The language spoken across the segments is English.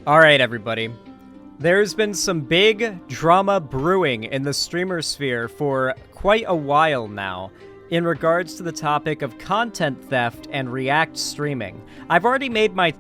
Alright, everybody. There's been some big drama brewing in the streamer sphere for quite a while now in regards to the topic of content theft and React streaming. I've already made my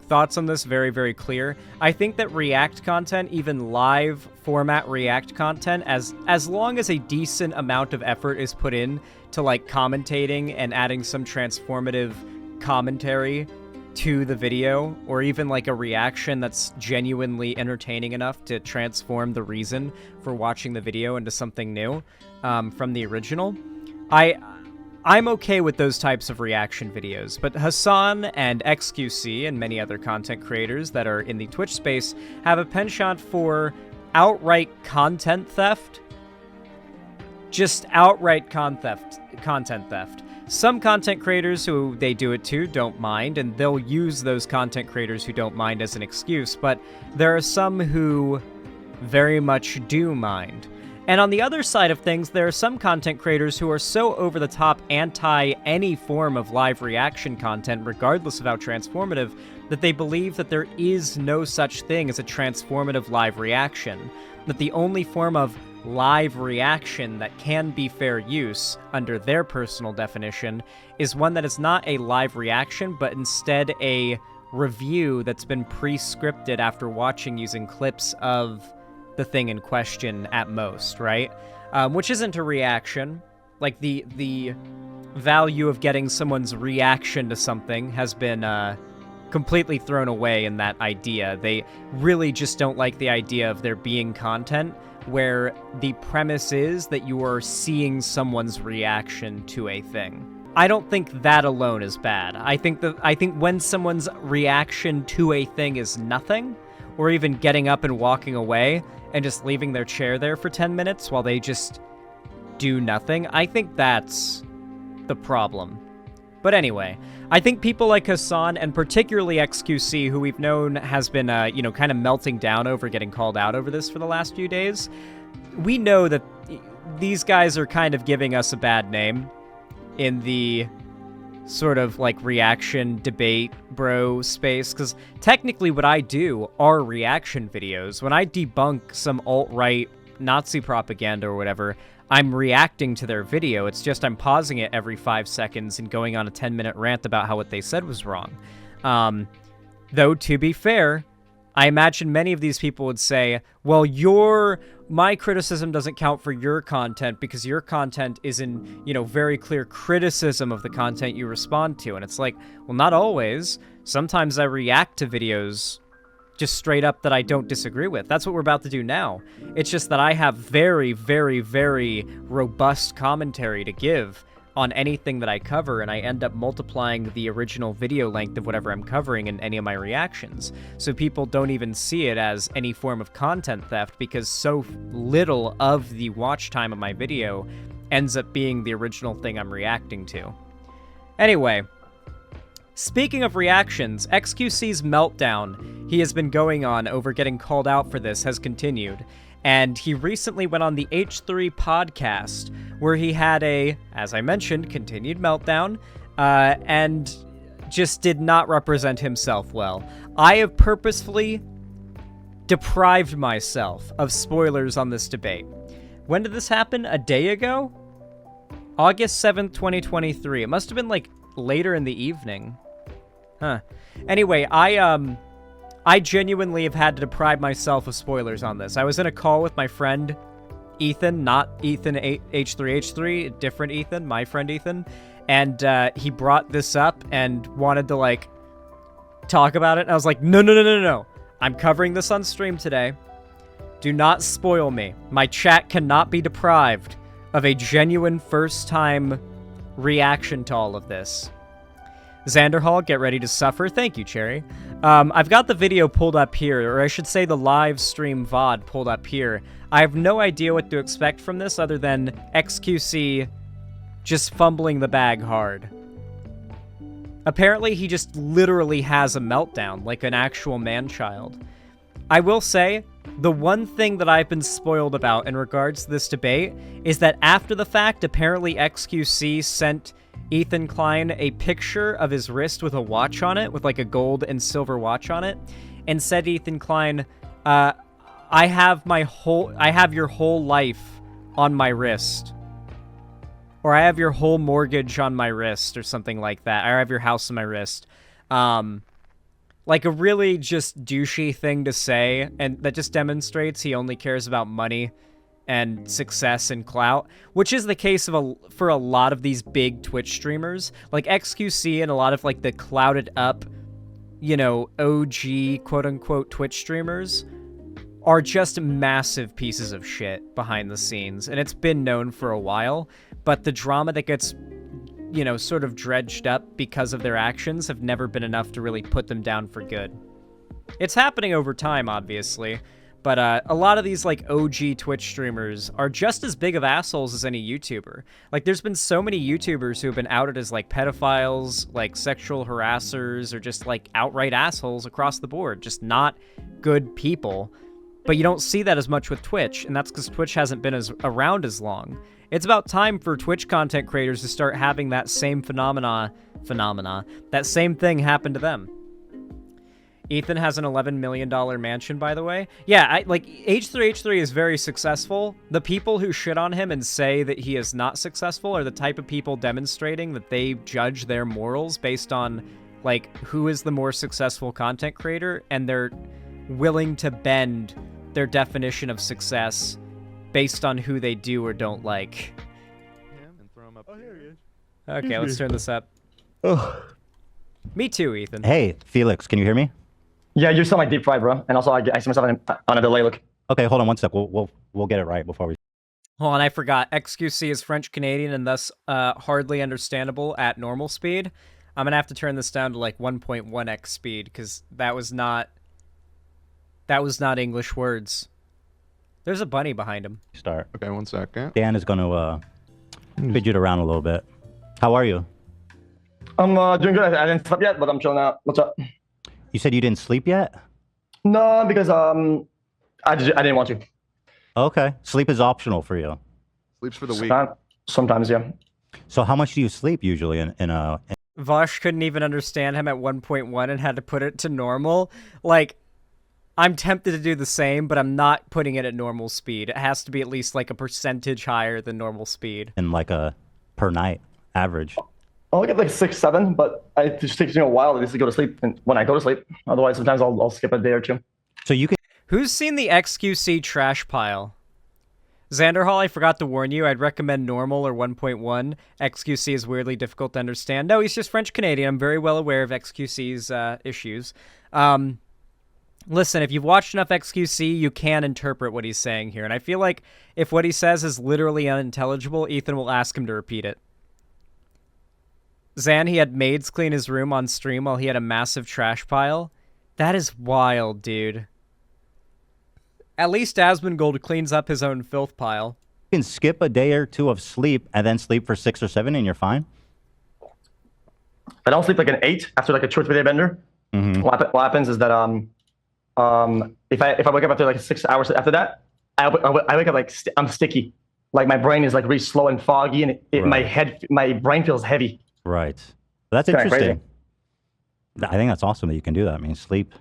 thoughts on this very, very clear. I think that React content, even live format React content, as long as a decent amount of effort is put in to commentating and adding some transformative commentary to the video, or even a reaction that's genuinely entertaining enough to transform the reason for watching the video into something new from the original, I'm okay with those types of reaction videos. But Hassan and xQc and many other content creators that are in the Twitch space have a penchant for outright content theft. Just outright content theft. Some content creators who they do it to don't mind, and they'll use those content creators who don't mind as an excuse, but there are some who very much do mind. And on the other side of things, there are some content creators who are so over-the-top anti any form of live reaction content, regardless of how transformative, that they believe that there is no such thing as a transformative live reaction. That the only form of live reaction that can be fair use, under their personal definition, is one that is not a live reaction, but instead a review that's been pre-scripted after watching using clips of the thing in question at most, right? Which isn't a reaction. The value of getting someone's reaction to something has been completely thrown away in that idea. They really just don't like the idea of there being content where the premise is that you are seeing someone's reaction to a thing. I don't think that alone is bad. I think when someone's reaction to a thing is nothing, or even getting up and walking away and just leaving their chair there for 10 minutes while they just do nothing, I think that's the problem. But anyway, I think people like Hassan, and particularly xQc, who we've known has been, kind of melting down over getting called out over this for the last few days, we know that these guys are kind of giving us a bad name in the sort of reaction debate bro space, because technically what I do are reaction videos. When I debunk some alt-right Nazi propaganda or whatever, I'm reacting to their video. It's just I'm pausing it every 5 seconds and going on a 10-minute rant about how what they said was wrong. Though, to be fair, I imagine many of these people would say, well, my criticism doesn't count for your content because your content is in, very clear criticism of the content you respond to. And it's like, well, not always. Sometimes I react to videos just straight up that I don't disagree with. That's what we're about to do now. It's just that I have very, very, very robust commentary to give on anything that I cover, and I end up multiplying the original video length of whatever I'm covering in any of my reactions. So people don't even see it as any form of content theft because so little of the watch time of my video ends up being the original thing I'm reacting to. Anyway, speaking of reactions, xQc's meltdown he has been going on over getting called out for this has continued, and he recently went on the H3 podcast where he had as I mentioned, continued meltdown, and just did not represent himself well. I have purposefully deprived myself of spoilers on this debate. When did this happen? A day ago? August 7th, 2023. It must have been later in the evening. Huh. Anyway, I genuinely have had to deprive myself of spoilers on this. I was in a call with my friend Ethan, not Ethan H3H3, different Ethan, my friend Ethan, and he brought this up and wanted to talk about it, and I was like, no. I'm covering this on stream today. Do not spoil me. My chat cannot be deprived of a genuine first-time reaction to all of this. Xanderhall, get ready to suffer. Thank you, Cherry. I've got the video pulled up here, or I should say the live stream VOD pulled up here. I have no idea what to expect from this other than xQc just fumbling the bag hard. Apparently, he just literally has a meltdown, like an actual man-child. I will say, the one thing that I've been spoiled about in regards to this debate is that after the fact, apparently xQc sent Ethan Klein a picture of his wrist with a watch on it, with a gold and silver watch on it, and said, Ethan Klein, I have your whole life on my wrist. Or I have your whole mortgage on my wrist, or something like that. I have your house on my wrist. Like a really just douchey thing to say, and that just demonstrates he only cares about money and success and clout, which is the case for a lot of these big Twitch streamers. Like xQc and a lot of like the clouded up, you know, OG quote-unquote Twitch streamers are just massive pieces of shit behind the scenes, and it's been known for a while, but the drama that gets, you know, sort of dredged up because of their actions have never been enough to really put them down for good. It's happening over time, obviously, but a lot of these, like, OG Twitch streamers are just as big of assholes as any YouTuber. Like, there's been so many YouTubers who have been outed as, like, pedophiles, like, sexual harassers, or just, like, outright assholes across the board. Just not good people. But you don't see that as much with Twitch, and that's because Twitch hasn't been around as long. It's about time for Twitch content creators to start having that same that same thing happen to them. Ethan has an $11 million mansion, by the way. Yeah, like, H3H3 is very successful. The people who shit on him and say that he is not successful are the type of people demonstrating that they judge their morals based on, like, who is the more successful content creator, and they're willing to bend their definition of success based on who they do or don't like. Yeah, and throw him up. Oh, here he is. Okay, let's turn this up. Oh. Me too, Ethan. Hey, Felix, can you hear me? Yeah, you sound like deep fried, bro. And also, I see myself on a delay. Look. Okay, hold on one sec. We'll get it right before we. Hold on, I forgot. xQc is French Canadian and thus hardly understandable at normal speed. I'm gonna have to turn this down to like 1.1x speed because that was not English words. There's a bunny behind him. Start. Okay, 1 second. Dan is going to fidget around a little bit. How are you? I'm doing good. I didn't sleep yet, but I'm chilling out. What's up? You said you didn't sleep yet? No, because I didn't want to. Okay. Sleep is optional for you. Sleeps for the week. Sometimes, yeah. So how much do you sleep usually Vosh couldn't even understand him at 1.1 and had to put it to normal. Like, I'm tempted to do the same, but I'm not putting it at normal speed. It has to be at least like a percentage higher than normal speed. in like a per night average? I'll get like 6, 7, but it just takes me a while at least to go to sleep. And when I go to sleep, otherwise sometimes I'll skip a day or two. So you can. Who's seen the xQc trash pile? Xanderhall, I forgot to warn you. I'd recommend normal or 1.1. xQc is weirdly difficult to understand. No, he's just French Canadian. I'm very well aware of xQc's issues. Listen, if you've watched enough xQc, you can interpret what he's saying here. And I feel like if what he says is literally unintelligible, Ethan will ask him to repeat it. Zan, he had maids clean his room on stream while he had a massive trash pile. That is wild, dude. At least Asmongold cleans up his own filth pile. You can skip a day or two of sleep and then sleep for 6 or 7 and you're fine? I don't sleep like an 8 after like a 2 or 3 day bender. Mm-hmm. What happens is that if I wake up after like 6 hours after that, I wake up like I'm sticky. Like my brain is like really slow and foggy, and Right. my brain feels heavy. Right. That's Kinda interesting. I think that's awesome that you can do that. I mean, sleep.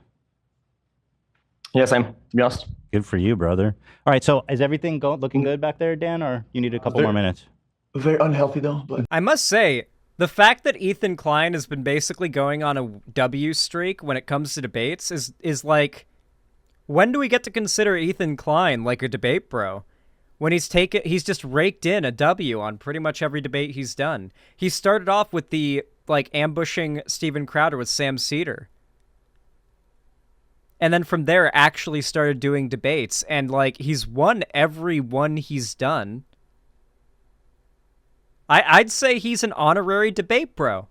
Yeah, same. To be honest. Good for you, brother. All right, so is everything looking good back there, Dan, or you need a couple more minutes? Very unhealthy though. But I must say, the fact that Ethan Klein has been basically going on a W streak when it comes to debates is like, when do we get to consider Ethan Klein like a debate bro? When he's just raked in a W on pretty much every debate he's done. He started off with the, like, ambushing Steven Crowder with Sam Cedar. And then from there actually started doing debates, and, like, he's won every one he's done. I'd say he's an honorary debate bro.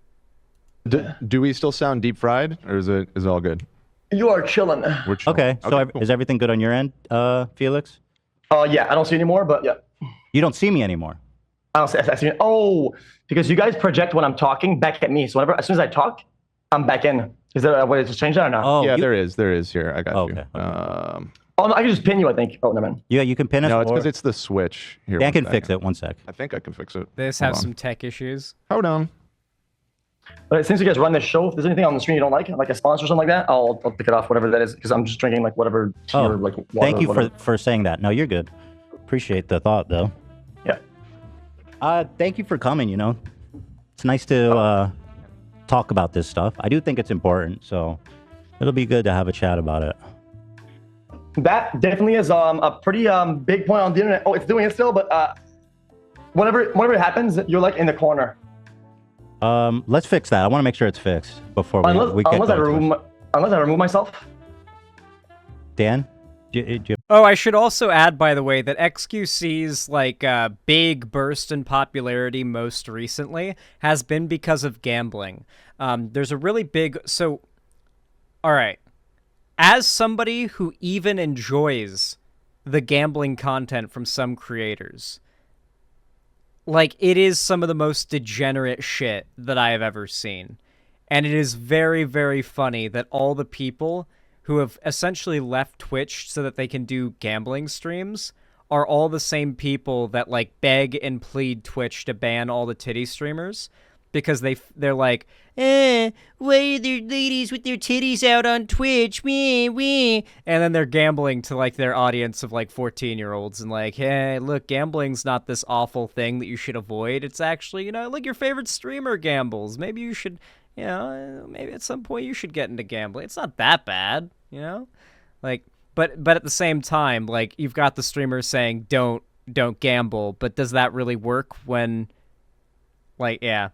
Do we still sound deep fried, or is it all good? you are chilling. We're chilling. Okay, so cool. is everything good on your end, Felix? Yeah, I don't see anymore, but yeah. You don't see me anymore. I see. Oh, because you guys project when I'm talking back at me. So as soon as I talk, I'm back in. Is there a way to change that or not? Oh, Yeah, there is here. I got Okay, you. okay. Oh, no, I can just pin you, I think. Oh, never mind. Yeah, you can pin us. No, it's or- because it's the switch. Here, Dan one can fix second. it. 1 sec. I think I can fix it. This Hold has on. some tech issues. Hold on. But since you guys run this show, if there's anything on the screen you don't like a sponsor or something like that, I'll pick it off, whatever that is, because I'm just drinking like whatever tea or like water. Thank you whatever. for saying that. No, you're good. Appreciate the thought, though. Yeah. Thank you for coming, you know. It's nice to talk about this stuff. I do think it's important, so it'll be good to have a chat about it. That definitely is a pretty big point on the internet. Oh, it's doing it still, but whenever it happens, you're like in the corner. Let's fix that. I want to make sure it's fixed before we get unless I remove myself. Dan? Oh, I should also add, by the way, that xQc's like big burst in popularity most recently has been because of gambling. There's a really big... So, all right. As somebody who even enjoys the gambling content from some creators, like, it is some of the most degenerate shit that I have ever seen. And it is very, very funny that all the people who have essentially left Twitch so that they can do gambling streams are all the same people that, like, beg and plead Twitch to ban all the titty streamers. Because they're like, why are there ladies with their titties out on Twitch? Wee, wee. And then they're gambling to, like, their audience of, like, 14-year-olds. And, like, hey, look, gambling's not this awful thing that you should avoid. It's actually, you know, like your favorite streamer gambles. Maybe you should, you know, maybe at some point you should get into gambling. It's not that bad, you know? Like, but at the same time, like, you've got the streamers saying, don't gamble. But does that really work when, like, yeah.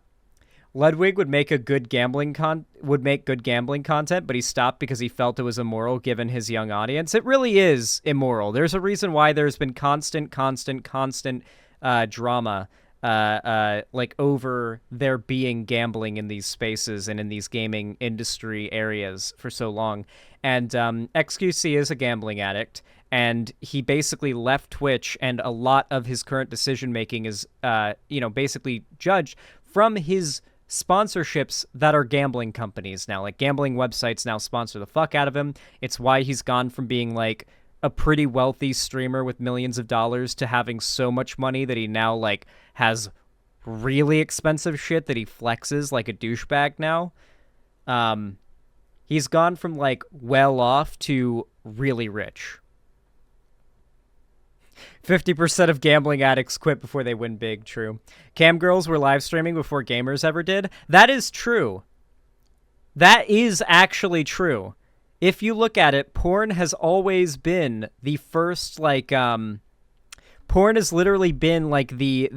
Ludwig would make good gambling content, but he stopped because he felt it was immoral given his young audience. It really is immoral. There's a reason why there's been constant drama like over there being gambling in these spaces and in these gaming industry areas for so long. And xQc is a gambling addict, and he basically left Twitch, and a lot of his current decision making is basically judged from his sponsorships that are gambling companies now. Like, gambling websites now sponsor the fuck out of him. It's why he's gone from being like a pretty wealthy streamer with millions of dollars to having so much money that he now like has really expensive shit that he flexes like a douchebag now. He's gone from like well off to really rich. 50% of gambling addicts quit before they win big. True. Cam girls were live streaming before gamers ever did. That is true. That is actually true. If you look at it, porn has always been the first, like, porn has literally been like the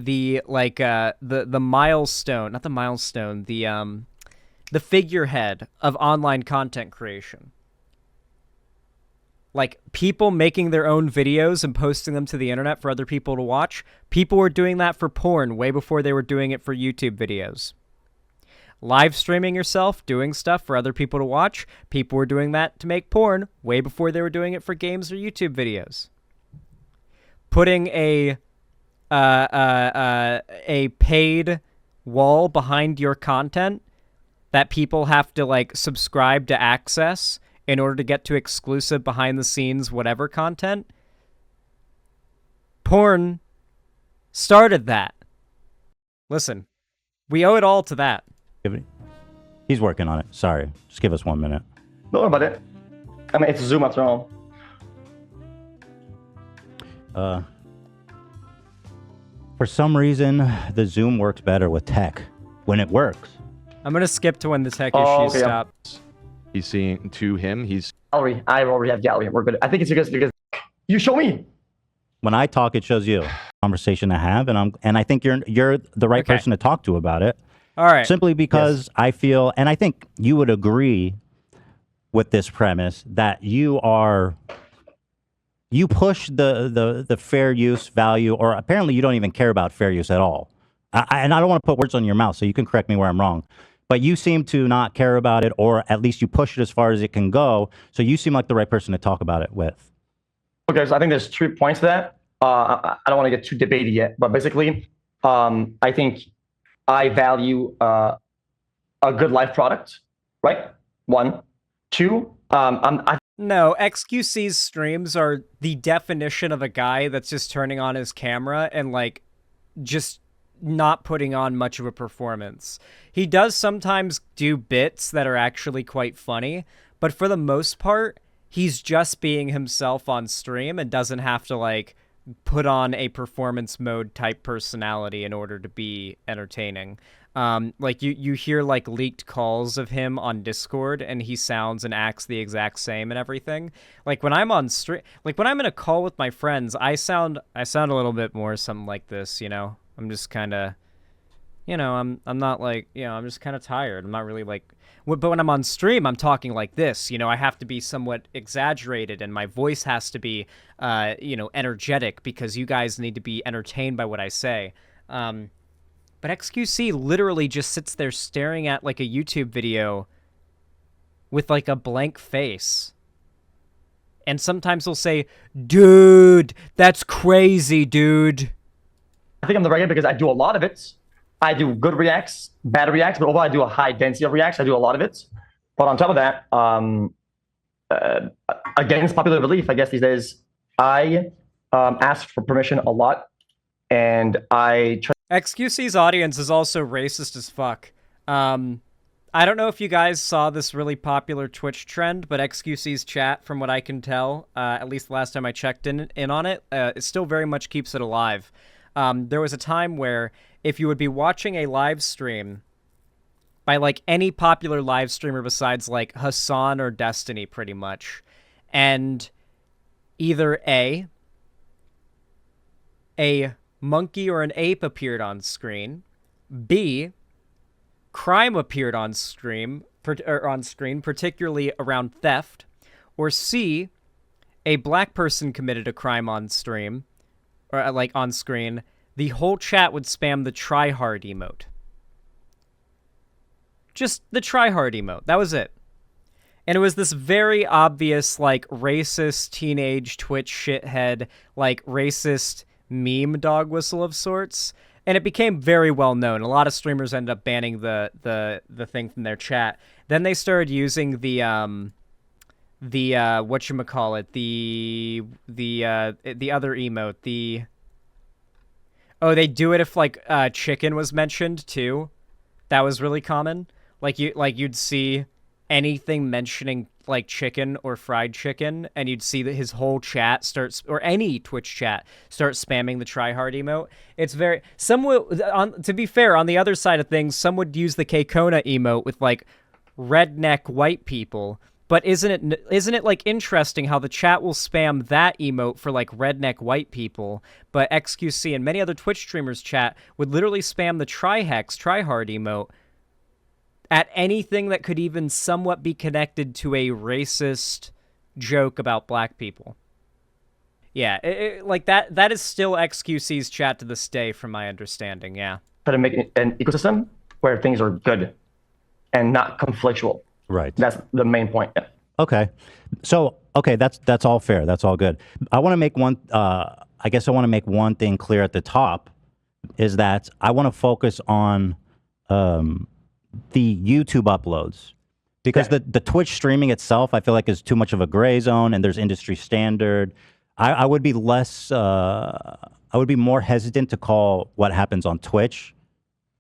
milestone, not the milestone, the figurehead of online content creation. Like, people making their own videos and posting them to the internet for other people to watch. People were doing that for porn way before they were doing it for YouTube videos. Live streaming yourself, doing stuff for other people to watch. People were doing that to make porn way before they were doing it for games or YouTube videos. Putting a paid wall behind your content that people have to, like, subscribe to access in order to get to exclusive behind-the-scenes whatever content. Porn started that. Listen, we owe it all to that. He's working on it. Sorry. Just give us 1 minute. Don't worry about it. I mean, it's Zoom after all. For some reason, the Zoom works better with tech when it works. I'm going to skip to when the tech issues stop. He's seeing to him. He's gallery. I already have gallery. We're good. I think it's because you show me. When I talk, it shows you. Conversation to have, and I think you're the right person to talk to about it. All right. Simply because I feel, and I think you would agree with this premise, that you push the fair use value, or apparently you don't even care about fair use at all. And I don't want to put words on your mouth, so you can correct me where I'm wrong. But you seem to not care about it, or at least you push it as far as it can go. So you seem like the right person to talk about it with. Okay, so I think there's 3 points to that. I don't want to get too debatey yet, but basically, I think I value a good life product, right? 1, 2. No, xQc's streams are the definition of a guy that's just turning on his camera and like just not putting on much of a performance. He does sometimes do bits that are actually quite funny, but for the most part, he's just being himself on stream and doesn't have to, like, put on a performance mode type personality in order to be entertaining. Like, you hear, like, leaked calls of him on Discord, and he sounds and acts the exact same and everything. Like, when I'm on stream, like, when I'm in a call with my friends, I sound a little bit more something like this, you know? I'm just kind of, you know, I'm not, like, you know, I'm just kind of tired. I'm not really, like... But when I'm on stream, I'm talking like this. You know, I have to be somewhat exaggerated, and my voice has to be, you know, energetic, because you guys need to be entertained by what I say. But xQc literally just sits there staring at, like, a YouTube video with, like, a blank face. And sometimes he'll say, "Dude, that's crazy, dude." I think I'm the right guy because I do a lot of it. I do good reacts, bad reacts, but overall I do a high density of reacts. I do a lot of it. But on top of that, against popular belief, I guess these days, I ask for permission a lot, and I try. xQc's audience is also racist as fuck. I don't know if you guys saw this really popular Twitch trend, but xQc's chat, from what I can tell, at least the last time I checked in on it, it still very much keeps it alive. There was a time where if you would be watching a live stream by, like, any popular live streamer besides, like, Hassan or Destiny, pretty much, and either A, monkey or an ape appeared on screen, B, crime appeared on screen, particularly around theft, or C, a black person committed a crime on stream, or, like, on screen, the whole chat would spam the tryhard emote. Just the tryhard emote. That was it. And it was this very obvious, like, racist teenage Twitch shithead, like, racist meme dog whistle of sorts. And it became very well known. A lot of streamers ended up banning the thing from their chat. Then they started using the whatchamacallit, the other emote, oh, they do it if, like, chicken was mentioned too. That was really common. You'd see anything mentioning, like, chicken or fried chicken, and you'd see that his whole chat starts, or any Twitch chat, start spamming the tryhard emote. It's very... to be fair, on the other side of things, some would use the Kekona emote with, like, redneck white people. But isn't it, like, interesting how the chat will spam that emote for, like, redneck white people, but xQc and many other Twitch streamers' chat would literally spam the tryhard emote at anything that could even somewhat be connected to a racist joke about black people. Yeah, like, that is still xQc's chat to this day, from my understanding, yeah. Try to make an ecosystem where things are good and not conflictual. Right. That's the main point. Yeah. Okay. So, okay, that's all fair. That's all good. I want to make one, I guess I want to make one thing clear at the top, is that I want to focus on the YouTube uploads. Because the Twitch streaming itself, I feel like, is too much of a gray zone, and there's industry standard. I would be less, I would be more hesitant to call what happens on Twitch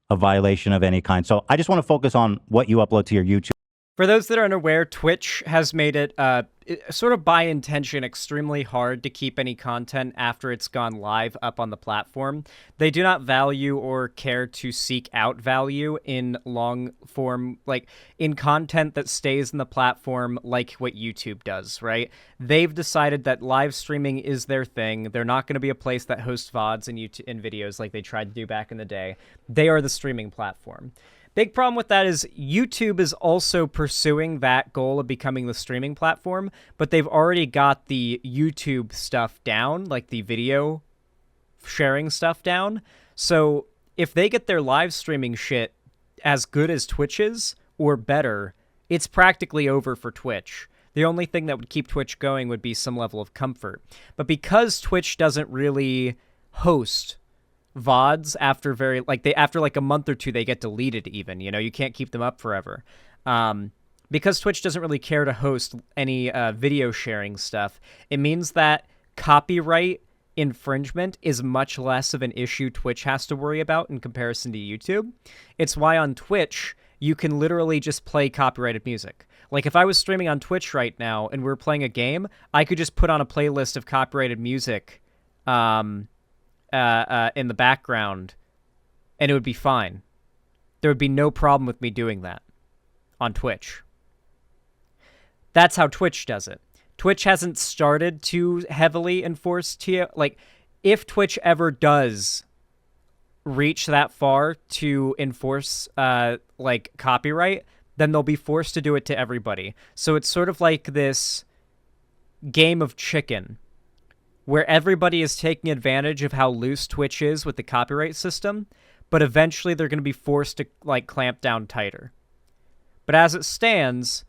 a violation of any kind. So I just want to focus on what you upload to your YouTube. For those that are unaware, Twitch has made it, sort of by intention, extremely hard to keep any content after it's gone live up on the platform. They do not value or care to seek out value in long form, like, in content that stays in the platform, like what YouTube does, right? They've decided that live streaming is their thing. They're not going to be a place that hosts VODs and videos like they tried to do back in the day. They are the streaming platform. Big problem with that is YouTube is also pursuing that goal of becoming the streaming platform, but they've already got the YouTube stuff down, like the video sharing stuff down. So if they get their live streaming shit as good as Twitch's or better, it's practically over for Twitch. The only thing that would keep Twitch going would be some level of comfort. But because Twitch doesn't really host VODs after after like a month or two, they get deleted even, you know, you can't keep them up forever. Because Twitch doesn't really care to host any video sharing stuff, it means that copyright infringement is much less of an issue Twitch has to worry about in comparison to YouTube. It's why on Twitch, you can literally just play copyrighted music. Like, if I was streaming on Twitch right now and we were playing a game, I could just put on a playlist of copyrighted music in the background, and it would be fine. There would be no problem with me doing that on Twitch. That's how Twitch does it. Twitch hasn't started to heavily enforce like, if Twitch ever does reach that far to enforce like copyright, then they'll be forced to do it to everybody. So it's sort of like this game of chicken where everybody is taking advantage of how loose Twitch is with the copyright system, but eventually they're going to be forced to like clamp down tighter. But as it stands,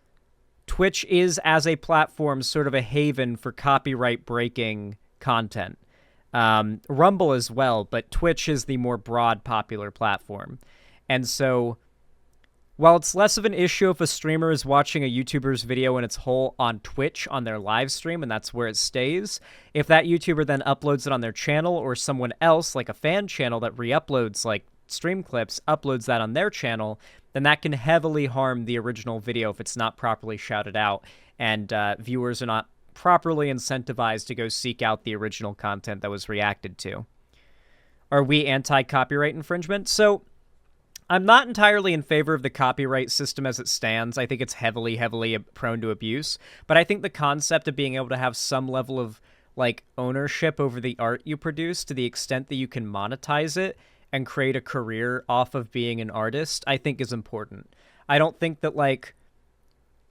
Twitch is, as a platform, sort of a haven for copyright-breaking content. Rumble as well, but Twitch is the more broad, popular platform. And so, while it's less of an issue if a streamer is watching a YouTuber's video in its whole on Twitch on their live stream, and that's where it stays, if that YouTuber then uploads it on their channel, or someone else, like a fan channel that re-uploads, like, stream clips, uploads that on their channel, then that can heavily harm the original video if it's not properly shouted out, and viewers are not properly incentivized to go seek out the original content that was reacted to. Are we anti-copyright infringement? So, I'm not entirely in favor of the copyright system as it stands. I think it's heavily prone to abuse, but I think the concept of being able to have some level of, like, ownership over the art you produce to the extent that you can monetize it and create a career off of being an artist, I think is important. I don't think that, like,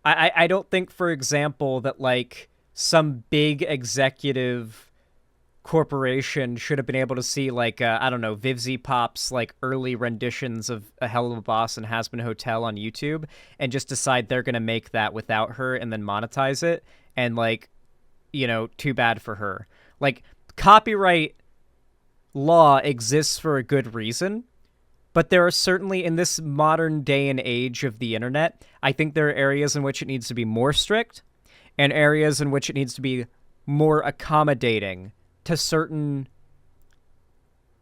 I don't think, for example, that, like, some big executive corporation should have been able to see, like, I don't know, Vivzy Pop's, like, early renditions of A Hell of a Boss and Has Been Hotel on YouTube and just decide they're going to make that without her and then monetize it. And, like, you know, too bad for her. Like, copyright law exists for a good reason, but there are certainly, in this modern day and age of the internet, I think there are areas in which it needs to be more strict and areas in which it needs to be more accommodating to certain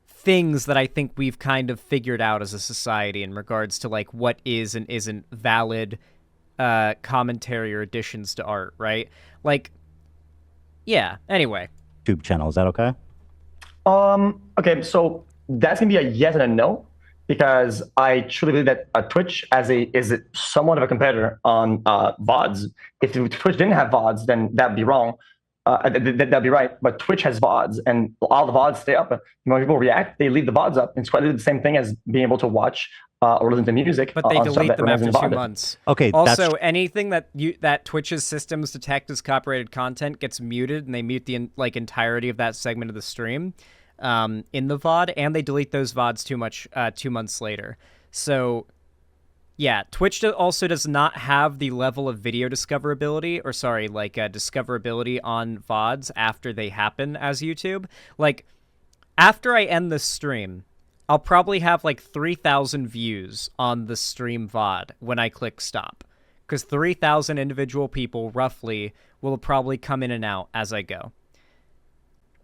things that I think we've kind of figured out as a society in regards to, like, what is and isn't valid commentary or additions to art, right? Like, yeah, anyway. YouTube channel, is that okay? Okay, so that's gonna be a yes and a no, because I truly believe that Twitch is somewhat of a competitor on VODs. If Twitch didn't have VODs, then that'd be wrong. That'd be right. But Twitch has VODs, and all the VODs stay up. When people react, they leave the VODs up. It's quite the same thing as being able to watch or listen to music. But they delete them after 2 months. Okay. Also, anything that Twitch's systems detect as copyrighted content gets muted, and they mute the entirety of that segment of the stream in the VOD, and they delete those VODs 2 months later. So, yeah, Twitch also does not have the level of video discoverability, or sorry, like discoverability on VODs after they happen as YouTube. Like, after I end this stream, I'll probably have like 3,000 views on the stream VOD when I click stop, because 3,000 individual people roughly will probably come in and out as I go.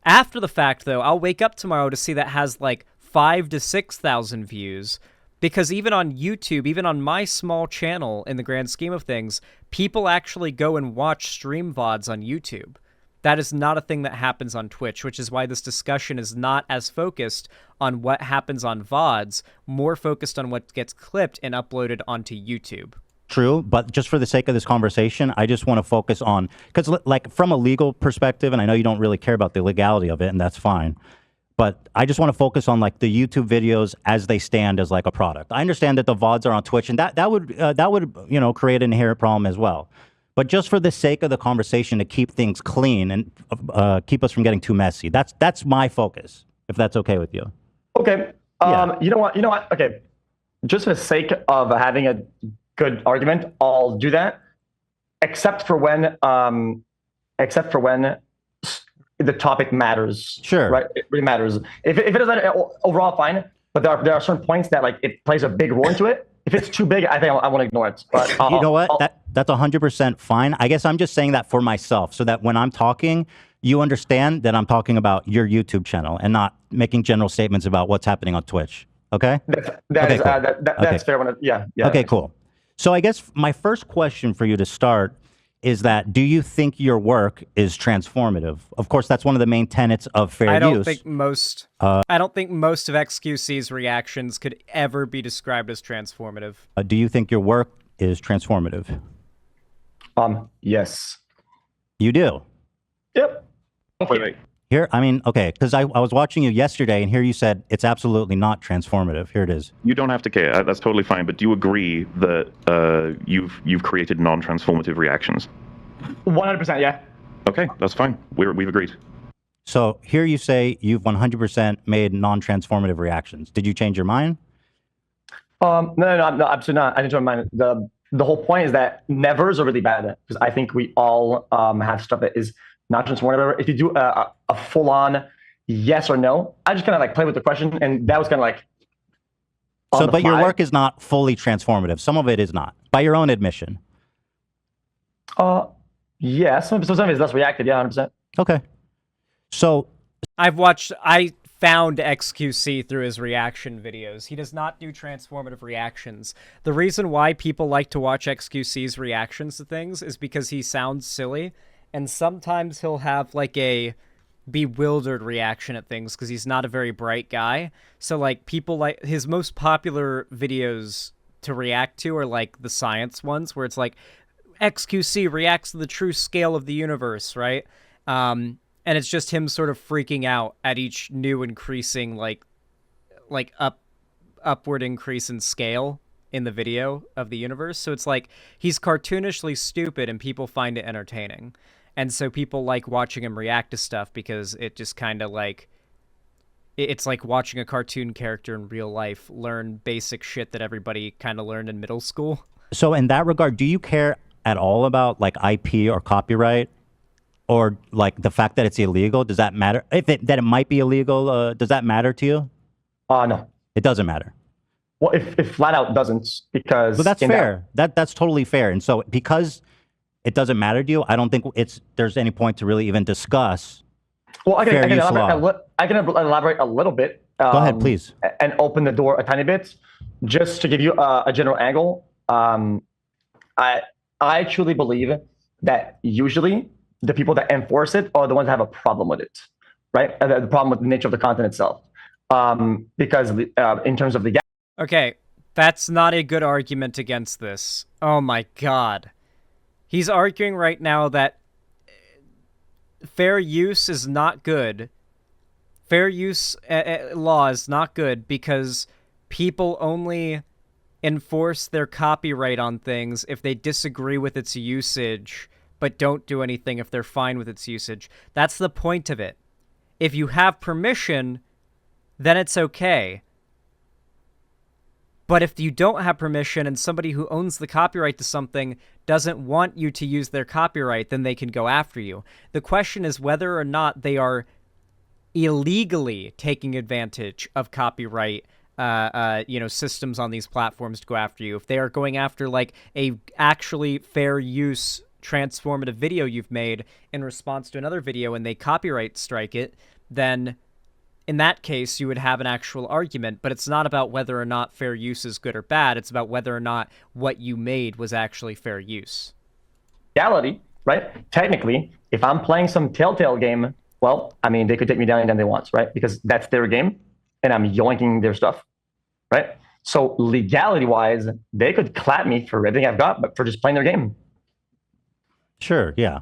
After the fact, though, I'll wake up tomorrow to see that has like 5,000 to 6,000 views, because even on YouTube, even on my small channel in the grand scheme of things, people actually go and watch stream VODs on YouTube. That is not a thing that happens on Twitch, which is why this discussion is not as focused on what happens on VODs, more focused on what gets clipped and uploaded onto YouTube. True, but just for the sake of this conversation, I just want to focus on, because like from a legal perspective, and I know you don't really care about the legality of it, and that's fine, but I just want to focus on like the YouTube videos as they stand as like a product. I understand that the VODs are on Twitch, and that would you know, create an inherent problem as well. But just for the sake of the conversation, to keep things clean and keep us from getting too messy, that's my focus, if that's okay with you. Okay. You know what? Okay. Just for the sake of having a good argument, I'll do that. Except for when the topic matters. Sure. Right. It really matters. If it doesn't, overall, fine. But there are certain points that like it plays a big role into it. If it's too big, I think I want to ignore it. But you know what? That's 100% fine. I guess I'm just saying that for myself, so that when I'm talking, you understand that I'm talking about your YouTube channel and not making general statements about what's happening on Twitch. Okay? That's Okay. fair. Yeah. Okay, cool. So I guess my first question for you to start is that, do you think your work is transformative? Of course, that's one of the main tenets of fair use. I don't think most of xQc's reactions could ever be described as transformative. Do you think your work is transformative? Yes. You do? Yep. Wait. Here, I mean, okay, because I was watching you yesterday, and here you said it's absolutely not transformative. Here it is. You don't have to care. That's totally fine. But do you agree that you've created non-transformative reactions? 100%. Yeah. Okay, that's fine. We've agreed. So here you say you've 100% made non-transformative reactions. Did you change your mind? No, absolutely not. I didn't change my mind. The whole point is that nevers are really bad, because I think we all have stuff that is not transformative. If you do a full-on yes or no, I just kind of like play with the question, and that was kind of like. So, but your work is not fully transformative. Some of it is not, by your own admission. Yeah, some of it is less reactive. Yeah, 100%. Okay. So I found xQc through his reaction videos. He does not do transformative reactions. The reason why people like to watch xQc's reactions to things is because he sounds silly, and sometimes he'll have like a bewildered reaction at things because he's not a very bright guy. So like people like his most popular videos to react to are like the science ones where it's like xQc reacts to the true scale of the universe, right? And it's just him sort of freaking out at each new increasing like upward increase in scale in the video of the universe. So it's like he's cartoonishly stupid and people find it entertaining. And so people like watching him react to stuff because it just kind of like it's like watching a cartoon character in real life learn basic shit that everybody kind of learned in middle school. So in that regard, do you care at all about like IP or copyright? Or like the fact that it's illegal, does that matter? That it might be illegal, does that matter to you? No. It doesn't matter. Well, if flat out doesn't, because... Well, that's fair. That's totally fair. And so because it doesn't matter to you, I don't think there's any point to really even discuss fair use law. I can elaborate a little bit. Go ahead, please. And open the door a tiny bit, just to give you a general angle. I truly believe that usually the people that enforce it are the ones that have a problem with it, right? The problem with the nature of the content itself. Because in terms of the... Okay, that's not a good argument against this. Oh my god. He's arguing right now that fair use is not good. Fair use law is not good because people only enforce their copyright on things if they disagree with its usage, but don't do anything if they're fine with its usage. That's the point of it. If you have permission, then it's okay. But if you don't have permission and somebody who owns the copyright to something doesn't want you to use their copyright, then they can go after you. The question is whether or not they are illegally taking advantage of copyright systems on these platforms to go after you. If they are going after like a actually fair use transformative video you've made in response to another video and they copyright strike it, then in that case you would have an actual argument. But it's not about whether or not fair use is good or bad. It's about whether or not what you made was actually fair use. Reality, right? Technically, if I'm playing some Telltale game, well, I mean, they could take me down anytime they want, right? Because that's their game and I'm yoinking their stuff, right? So legality-wise, they could clap me for everything I've got, but for just playing their game. Sure, yeah.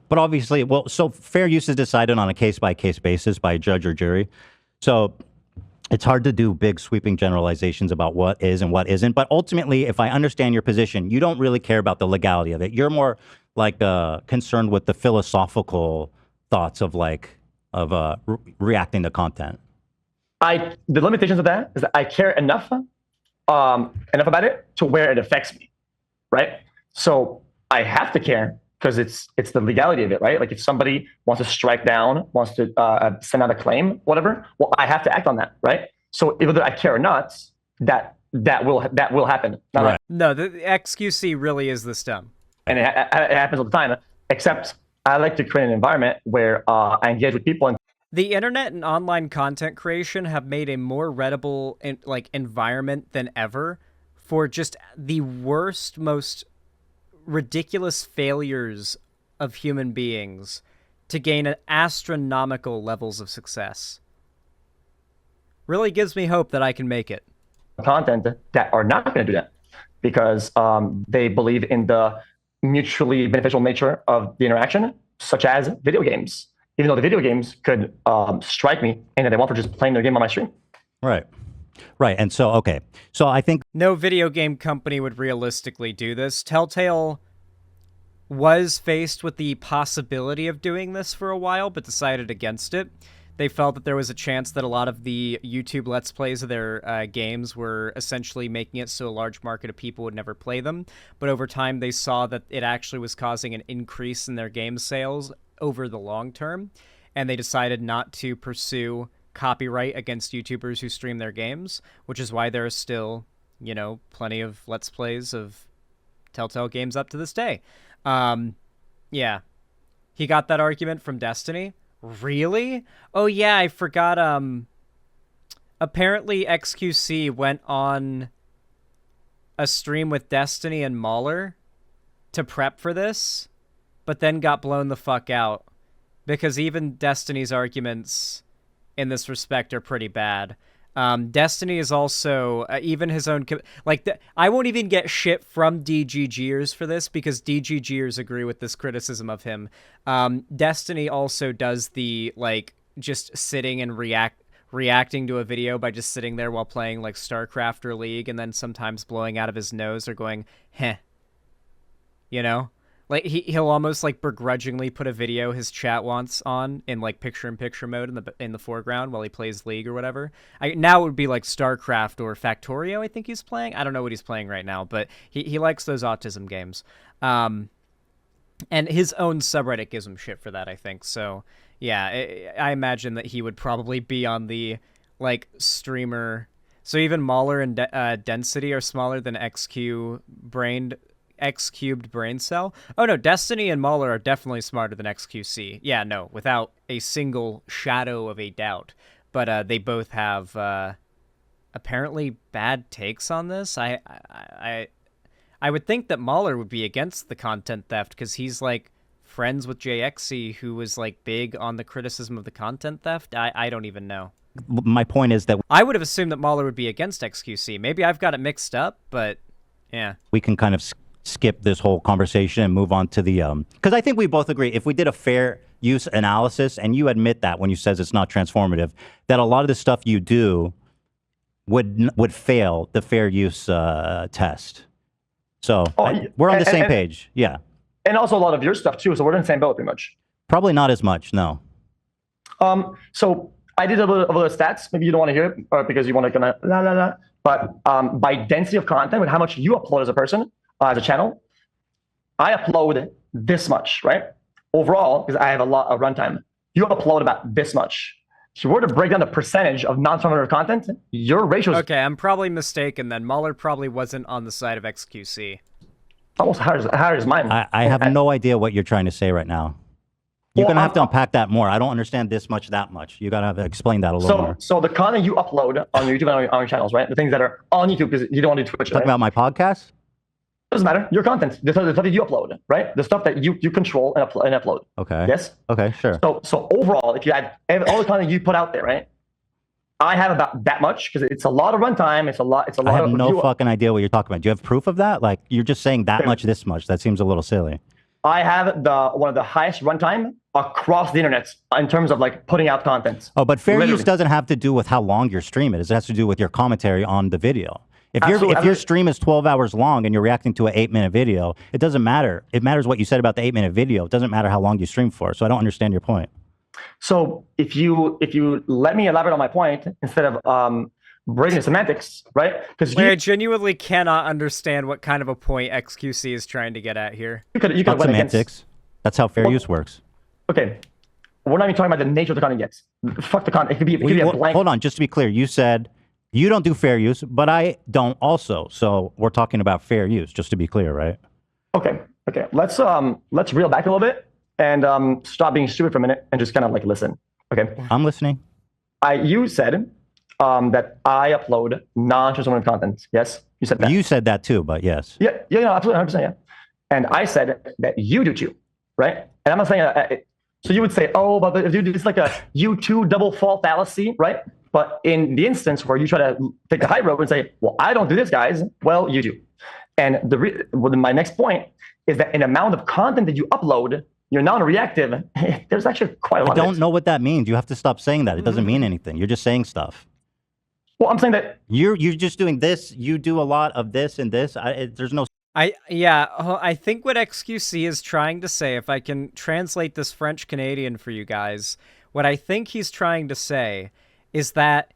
But obviously, well, so fair use is decided on a case-by-case basis by a judge or jury. So it's hard to do big sweeping generalizations about what is and what isn't. But ultimately, if I understand your position, you don't really care about the legality of it. You're more like concerned with the philosophical thoughts of reacting to content. The limitations of that is that I care enough about it to where it affects me, right? So I have to care because it's the legality of it, right? Like if somebody wants to strike down, wants to send out a claim, whatever, well, I have to act on that, right? So whether I care or not, that will happen. Right. No, the xQc really is this dumb. And it happens all the time, except I like to create an environment where I engage with people. And the internet and online content creation have made a more readable environment than ever for just the worst, most ridiculous failures of human beings to gain astronomical levels of success. Really gives me hope that I can make it. Content that are not going to do that because they believe in the mutually beneficial nature of the interaction, such as video games. Even though the video games could strike me and that they want for just playing their game on my stream. Right. Right. And so, okay. So I think no video game company would realistically do this. Telltale was faced with the possibility of doing this for a while, but decided against it. They felt that there was a chance that a lot of the YouTube Let's Plays of their games were essentially making it so a large market of people would never play them. But over time, they saw that it actually was causing an increase in their game sales over the long term, and they decided not to pursue copyright against YouTubers who stream their games, which is why there are still, plenty of Let's Plays of Telltale games up to this day. Yeah. He got that argument from Destiny. Really? Oh yeah, I forgot, apparently xQc went on a stream with Destiny and Mauler to prep for this, but then got blown the fuck out. Because even Destiny's arguments in this respect are pretty bad. Destiny is also, even his own, I won't even get shit from DGGers for this, because DGGers agree with this criticism of him. Destiny also does the, just sitting and reacting to a video by just sitting there while playing, StarCraft or League, and then sometimes blowing out of his nose or going, heh. He'll almost begrudgingly put a video his chat wants on in picture-in-picture mode in the foreground while he plays League or whatever. Now it would be StarCraft or Factorio, I think he's playing. I don't know what he's playing right now, but he likes those autism games. And his own subreddit gives him shit for that, I think. So yeah, I imagine that he would probably be on the streamer. So even Mauler and Density are smaller than X-cubed brain cell. Oh no, Destiny and Mauler are definitely smarter than xQc. Yeah, no, without a single shadow of a doubt. But they both have apparently bad takes on this. I would think that Mauler would be against the content theft because he's friends with JXC, who was big on the criticism of the content theft. I don't even know. My point is that I would have assumed that Mauler would be against xQc. Maybe I've got it mixed up, but yeah. We can kind of skip this whole conversation and move on to the because I think we both agree, if we did a fair use analysis, and you admit that when you says it's not transformative, that a lot of the stuff you do would fail the fair use test. So we're on the same page. Yeah. And also a lot of your stuff too, so we're in the same boat pretty much. Probably not as much, no. So I did a little of the stats. Maybe you don't want to hear it, or because you want to kind of la la la. But by density of content, with how much you upload as a person, as a channel, I upload this much, right? Overall, because I have a lot of runtime, you upload about this much. If you were to break down the percentage of non-transformative content, your ratio is... Okay, I'm probably mistaken then. Mauler probably wasn't on the side of xQc. Almost higher as mine. I have no idea what you're trying to say right now. You're going to have to unpack that more. I don't understand this much, that much. You got to have to explain that a little more. So the content you upload on your YouTube and on your channels, right? The things that are on YouTube, because you don't want to do Twitch. Talking about my podcast? Doesn't matter. Your content, the stuff that you upload, right? The stuff that you control and upload. Okay. Yes. Okay. Sure. So overall, if you add all the content you put out there, right? I have about that much because it's a lot of runtime. It's a lot. I have no fucking idea what you're talking about. Do you have proof of that? You're just saying that much, this much. That seems a little silly. I have one of the highest runtime across the internet in terms of putting out content. Oh, but fair use doesn't have to do with how long your stream is. It has to do with your commentary on the video. If your stream is 12 hours long and you're reacting to an 8-minute video, it doesn't matter. It matters what you said about the 8-minute video. It doesn't matter how long you stream for. So I don't understand your point. So if you let me elaborate on my point instead of breaking the semantics, right? Because I genuinely cannot understand what kind of a point xQc is trying to get at here. You could semantics. That's how fair use works. Okay. We're not even talking about the nature of the content yet. Fuck the content. It could be a blank. Hold on, just to be clear, you said you don't do fair use, but I don't also. So we're talking about fair use, just to be clear, right? Okay. Let's reel back a little bit and stop being stupid for a minute and just kind of like listen. Okay. I'm listening. You said that I upload non-transformative content. Yes, you said that. You said that too, but yes. Yeah, absolutely, 100%. Yeah. And I said that you do too, right? And I'm not saying so you would say, oh, but dude, it's like a U2 double fault fallacy, right? But in the instance where you try to take the high road and say, well, I don't do this, guys. Well, you do. And my next point is that in amount of content that you upload, you're non-reactive. There's actually quite a lot. I don't know what that means. You have to stop saying that. It doesn't mean anything. You're just saying stuff. Well, I'm saying that you're just doing this. You do a lot of this and this. There's no. I think what xQc is trying to say, if I can translate this French Canadian for you guys, what I think he's trying to say is that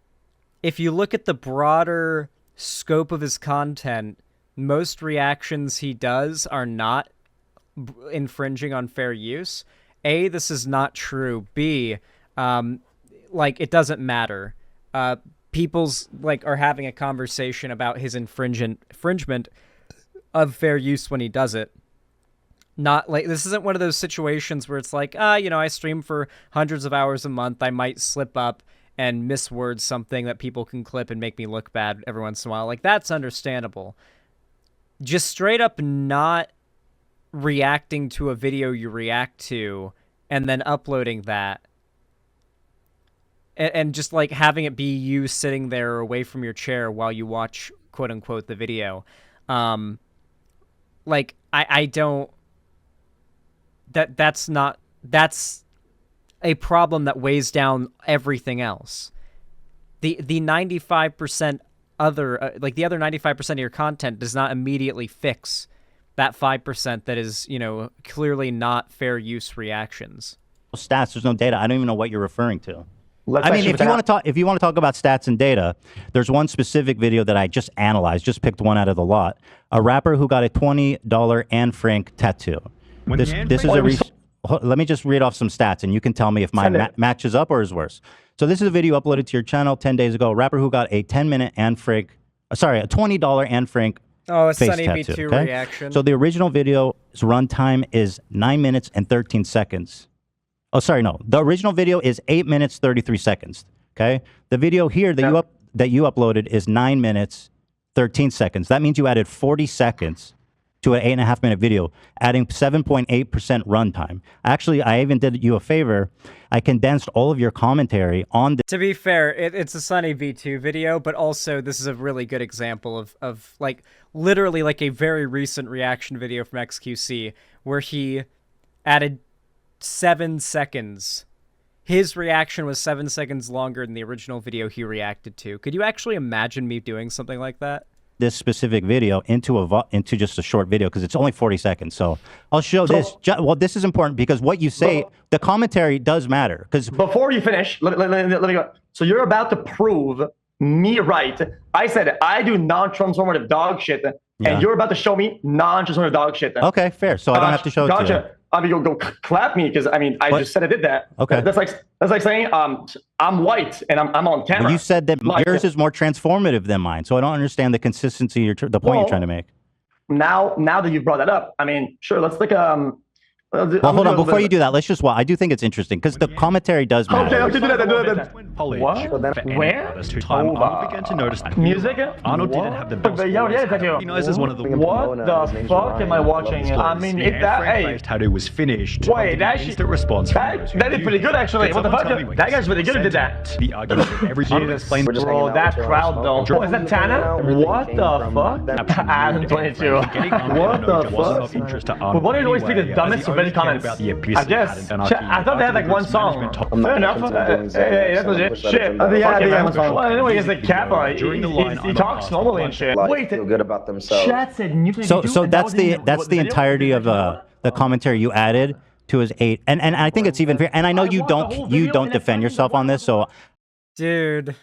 if you look at the broader scope of his content, most reactions he does are not infringing on fair use. A, this is not true. B, like, it doesn't matter. People's, like, are having a conversation about his infringement of fair use when he does it. Not like, this isn't one of those situations where it's like, you know, I stream for hundreds of hours a month. I might slip up and misword something that people can clip and make me look bad every once in a while. Like, that's understandable. Just straight up not reacting to a video you react to and then uploading that and just like having it be you sitting there away from your chair while you watch, quote unquote, the video. Like, I don't, that's a problem that weighs down everything else. The 95% other, like the other 95% of your content does not immediately fix that 5% that is, you know, clearly not fair use reactions. Stats, there's no data. I don't even know what you're referring to. I mean, if you want to talk about stats and data, there's one specific video that I just analyzed, just picked one out of the lot. A rapper who got a $20 Anne Frank tattoo. This is let me just read off some stats, and you can tell me if mine matches up or is worse. So this is a video uploaded to your channel 10 days ago. A rapper who got a 10-minute Anne Frank, a $20 Anne Frank a face Sunny tattoo. V2 Okay? reaction. So the original video's runtime is 9 minutes and 13 seconds. Oh, sorry, no. The original video is 8 minutes, 33 seconds, okay? The video here that you uploaded is 9 minutes, 13 seconds. That means you added 40 seconds to an 8.5-minute video, adding 7.8% runtime. Actually, I even did you a favor. I condensed all of your commentary on the... To be fair, it's a Sunny V2 video, but also this is a really good example of like, literally like a very recent reaction video from xQc where he added 7 seconds. His reaction was 7 seconds longer than the original video he reacted to. Could you actually imagine me doing something like that? This specific video into just a short video because it's only 40 seconds. So I'll show this. Well, this is important because what you say, the commentary does matter. Because before you finish, let me go. So you're about to prove me right. I said I do non-transformative dog shit, and you're about to show me non-transformative dog shit. Okay, fair. So I don't have to show it to you. I mean, go clap me because I mean I just said I did that. Okay. That's like saying I'm white and I'm on camera. Well, you said that yours is more transformative than mine, so I don't understand the consistency. The point you're trying to make. Now that you've brought that up, I mean, sure. Let's like Well, hold on. Before you do that, let's just. I do think it's interesting because the commentary does matter. Okay, do that. What? Where? Arnold began to notice that music. Arnold didn't have the best. Yeah, He knows as one of the. What the fuck am I watching? I mean, if that tattoo was finished. Wait, that instant response. That is pretty good actually. What the fuck? That guy's really good at that. The argument that every Bro, that crowd though. Oh, is that Tana? What the fuck? Adam 22. What the fuck? But why do you always be the dumbest of any comments? I guess. I thought they had like one song. Fair enough. Hey, that's legit. Shit. Yeah, one song. Well, anyway, he's like Kappa. He talks normally and shit. Wait, feel good about themselves. Chat said So that's the entirety of the commentary you added to his 8, and I think it's even fair. And I know you don't defend yourself on this, so. Dude,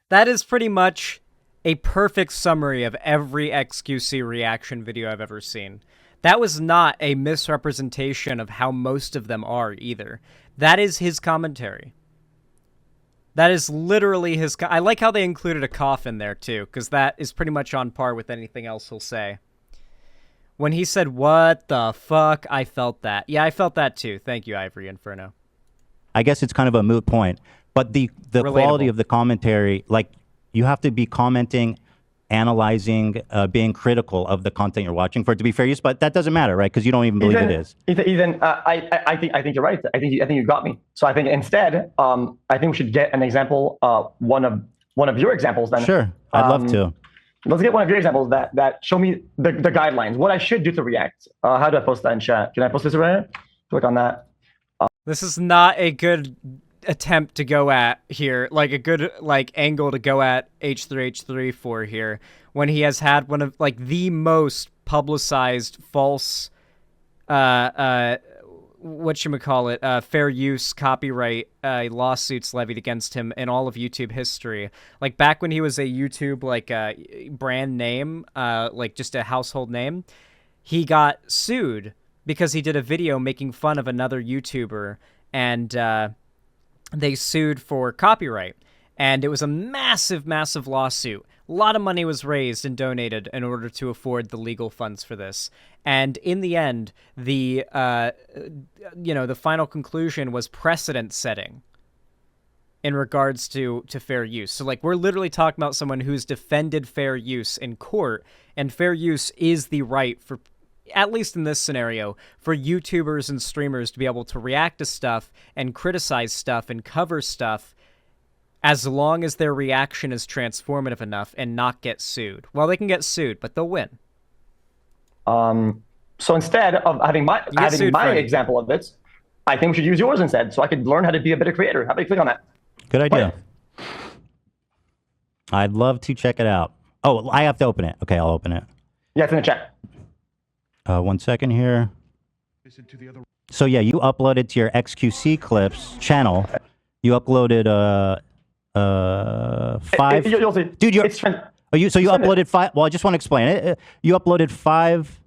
that is pretty much a perfect summary of every xQc reaction video I've ever seen. That was not a misrepresentation of how most of them are either. That is his commentary. That is literally his... I like how they included a cough in there too, because that is pretty much on par with anything else he'll say. when he said, "What the fuck?" I felt that. Yeah, I felt that too. Thank you, Ivory Inferno. I guess it's kind of a moot point, but the quality of the commentary, like you have to be commenting, analyzing, being critical of the content you're watching for it to be fair use. But that doesn't matter, right? Because you don't even believe it is. Ethan, I think you're right. I think you got me. So I think instead, I think we should get an example, one of your examples. Then Sure, I'd love to. Let's get one of your examples that show me the guidelines. What I should do to react. How do I post that in chat? Can I post this right here? Click on that. This is not a good attempt to go at here, like a good angle to go at H3H3 for here, when he has had one of the most publicized false whatchamacallit, fair use copyright lawsuits levied against him in all of YouTube history. Like back when he was a YouTube brand name, just a household name, he got sued because he did a video making fun of another YouTuber, and they sued for copyright. And it was a massive, massive lawsuit. A lot of money was raised and donated in order to afford the legal funds for this. And in the end, the final conclusion was precedent setting in regards to fair use. So we're literally talking about someone who's defended fair use in court, and fair use is the right for, at least in this scenario, for YouTubers and streamers to be able to react to stuff and criticize stuff and cover stuff as long as their reaction is transformative enough and not get sued. Well, they can get sued, but they'll win. So instead of having my example of it, I think we should use yours instead, so I could learn how to be a better creator. How about you click on that? Good idea. I'd love to check it out. Oh, I have to open it. Okay, I'll open it. Yeah, it's in the chat. 1 second here. So yeah, you uploaded to your xQc clips channel. You uploaded 5. You'll see. Dude, you uploaded 5. Well, I just want to explain it. You uploaded 5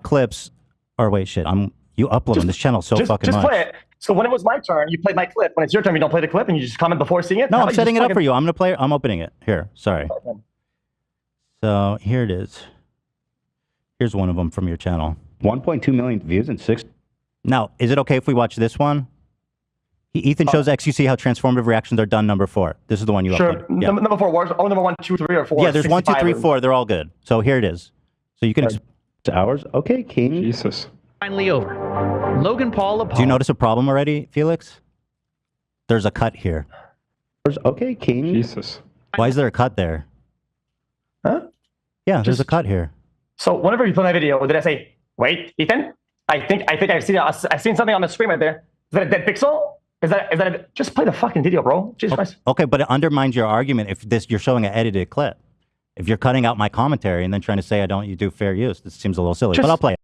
clips. Or wait, shit. You upload on this channel so fucking much. Just play it. So when it was my turn, you played my clip. When it's your turn, you don't play the clip and you just comment before seeing it. No, I'm setting it up for you. I'm gonna play it. I'm opening it. Here, sorry. So here it is. Here's one of them from your channel. 1.2 million views and 6. Now, is it okay if we watch this one? Ethan shows xQc how transformative reactions are done. Number 4. This is the one you uploaded. Yeah. Number 4 was number 1, 2, 3, or 4. Yeah, there's 1, 2, 3, 4. They're all good. So here it is. So you can. Hours. Okay, King. Jesus. Finally over. Logan Paul. Do you notice a problem already, Felix? There's a cut here. Okay, King. Jesus. Why is there a cut there? Huh? Yeah, there's a cut here. So whenever you play my video, did I say, "Wait, Ethan? I think I've seen something on the screen right there. Is that a dead pixel? Is that just play the fucking video, bro? Jesus Christ." Okay, but it undermines your argument if you're showing an edited clip. If you're cutting out my commentary and then trying to say you do fair use, this seems a little silly. But I'll play it.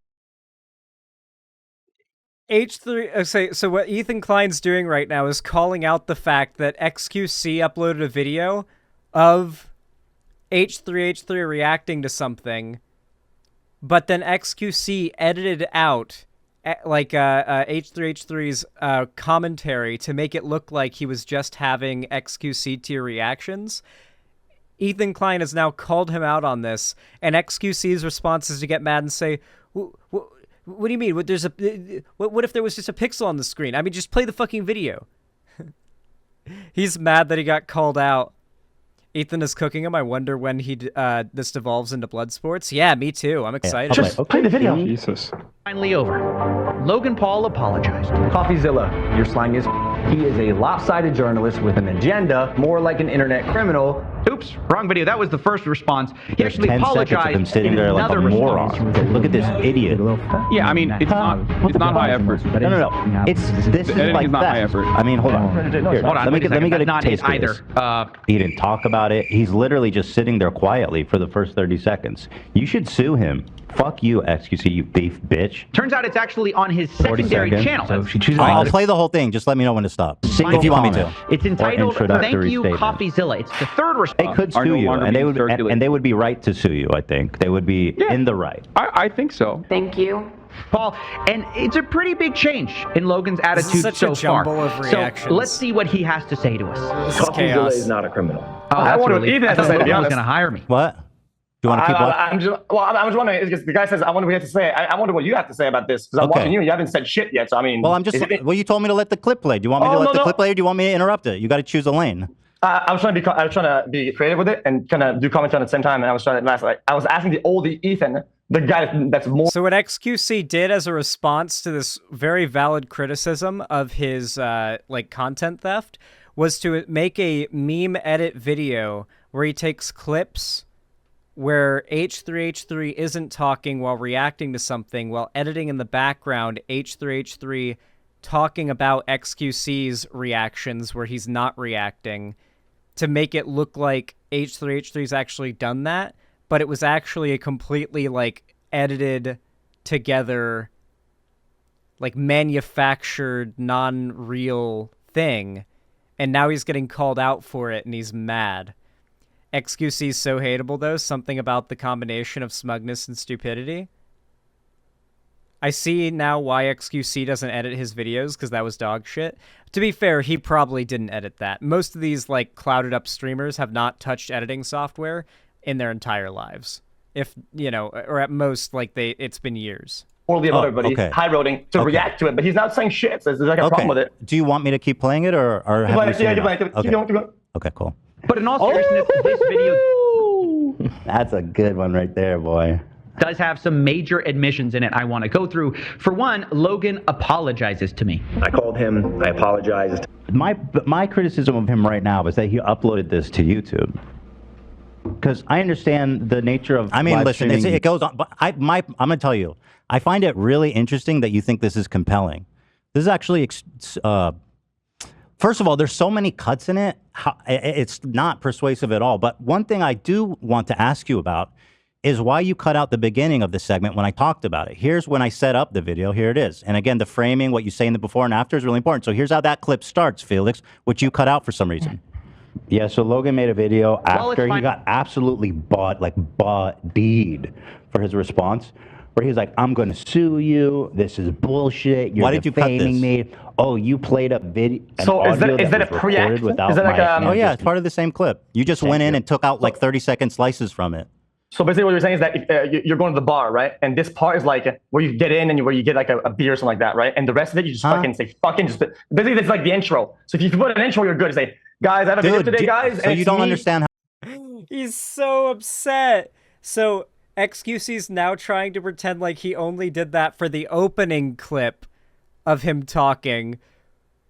H3, so what Ethan Klein's doing right now is calling out the fact that xQc uploaded a video of H3H3 reacting to something, but then xQc edited out H3H3's commentary to make it look like he was just having xQc tier reactions. Ethan Klein has now called him out on this, and xQc's response is to get mad and say, What do you mean? What if there was just a pixel on the screen? I mean, just play the fucking video." He's mad that he got called out. Ethan is cooking him. I wonder when this devolves into blood sports. Yeah, me too. I'm excited. Just play the video. Jesus. Finally over. Logan Paul apologized. CoffeeZilla, your slang is. He is a lopsided journalist with an agenda, more like an internet criminal. Oops, wrong video. That was the first response. He There's actually 10 seconds of him apologized sitting in there like a another moron. response. Look at this idiot. Yeah, I mean, it's not high effort. No. This is like not high theft. effort. I mean, hold on. Here, Hold on. let me get a not taste it of this. either. He didn't talk about it. He's literally just sitting there quietly for the first 30 seconds. You should sue him. Fuck you, xQc, you beef bitch. Turns out it's actually on his secondary channel. So if she chooses I'll play the whole thing. Just let me know when to stop. If you want me to. It's entitled "Thank introductory You, statement. CoffeeZilla." It's the third They response. could sue you, and they would be right to sue you, I think. They would be in the right. I think so. Thank you. Paul, and it's a pretty big change in Logan's attitude such so a jumble far. of reactions. So let's see what he has to say to us. This is chaos. is not a criminal. Oh, I that's wonder really, what Ethan I has to thought say, to be Logan was honest. going to hire me. What? Do you want to keep watching? I'm just wondering, because the guy says, I wonder what you have to say. I wonder what you have to say about this, because I'm watching you, and you haven't said shit yet, so I mean... Well, well, you told me to let the clip play. Do you want me to let the clip play, or do you want me to interrupt it? You got to choose a lane. I was trying to be creative with it and kind of do commentary at the same time, and I was asking the oldie Ethan, the guy that's more... So what xQc did as a response to this very valid criticism of his like content theft was to make a meme edit video where he takes clips where H3H3 isn't talking while reacting to something, while editing in the background H3H3 talking about xQc's reactions where he's not reacting, to make it look like H3H3's actually done that, but it was actually a completely, like, edited together, like, manufactured, non-real thing, and now he's getting called out for it, and he's mad. xQc is so hateable, though. Something about the combination of smugness and stupidity. I see now why xQc doesn't edit his videos, because that was dog shit. To be fair, he probably didn't edit that. Most of these, like, clouded up streamers have not touched editing software in their entire lives. If, you know, or at most, like, it's been years. Poorly about everybody, high-roading to react to it, but he's not saying shit, so there's like a problem with it. Do you want me to keep playing it, or have we seen it? Keep going. Okay, cool. But in all seriousness, this video... That's a good one right there, boy. Does have some major admissions in it I want to go through. For one, Logan apologizes to me. I called him. I apologized. My criticism of him right now is that he uploaded this to YouTube. Because I understand the nature of... I mean, listen, it goes on. But I'm going to tell you, I find it really interesting that you think this is compelling. This is actually... First of all, there's so many cuts in it. It's not persuasive at all. But one thing I do want to ask you about is why you cut out the beginning of the segment when I talked about it. Here's when I set up the video. Here it is. And again, the framing, what you say in the before and after is really important. So here's how that clip starts, Felix, which you cut out for some reason. Yeah, so Logan made a video after he got absolutely bodied for his response, where he was like, I'm going to sue you. This is bullshit. You're defaming me. Oh, you played a video. So is that a pre-act? Is that like oh, yeah, it's part of the same clip. You just went in and took out like 30-second slices from it. So basically what you're saying is that if, you're going to the bar, right? And this part is like where you get in and where you get like a beer or something like that, right? And the rest of it, you just fucking say, basically it's like the intro. So if you put an intro, you're good. Say, guys, I have a video today, guys. So you don't understand how... He's so upset. So xQc's now trying to pretend like he only did that for the opening clip of him talking,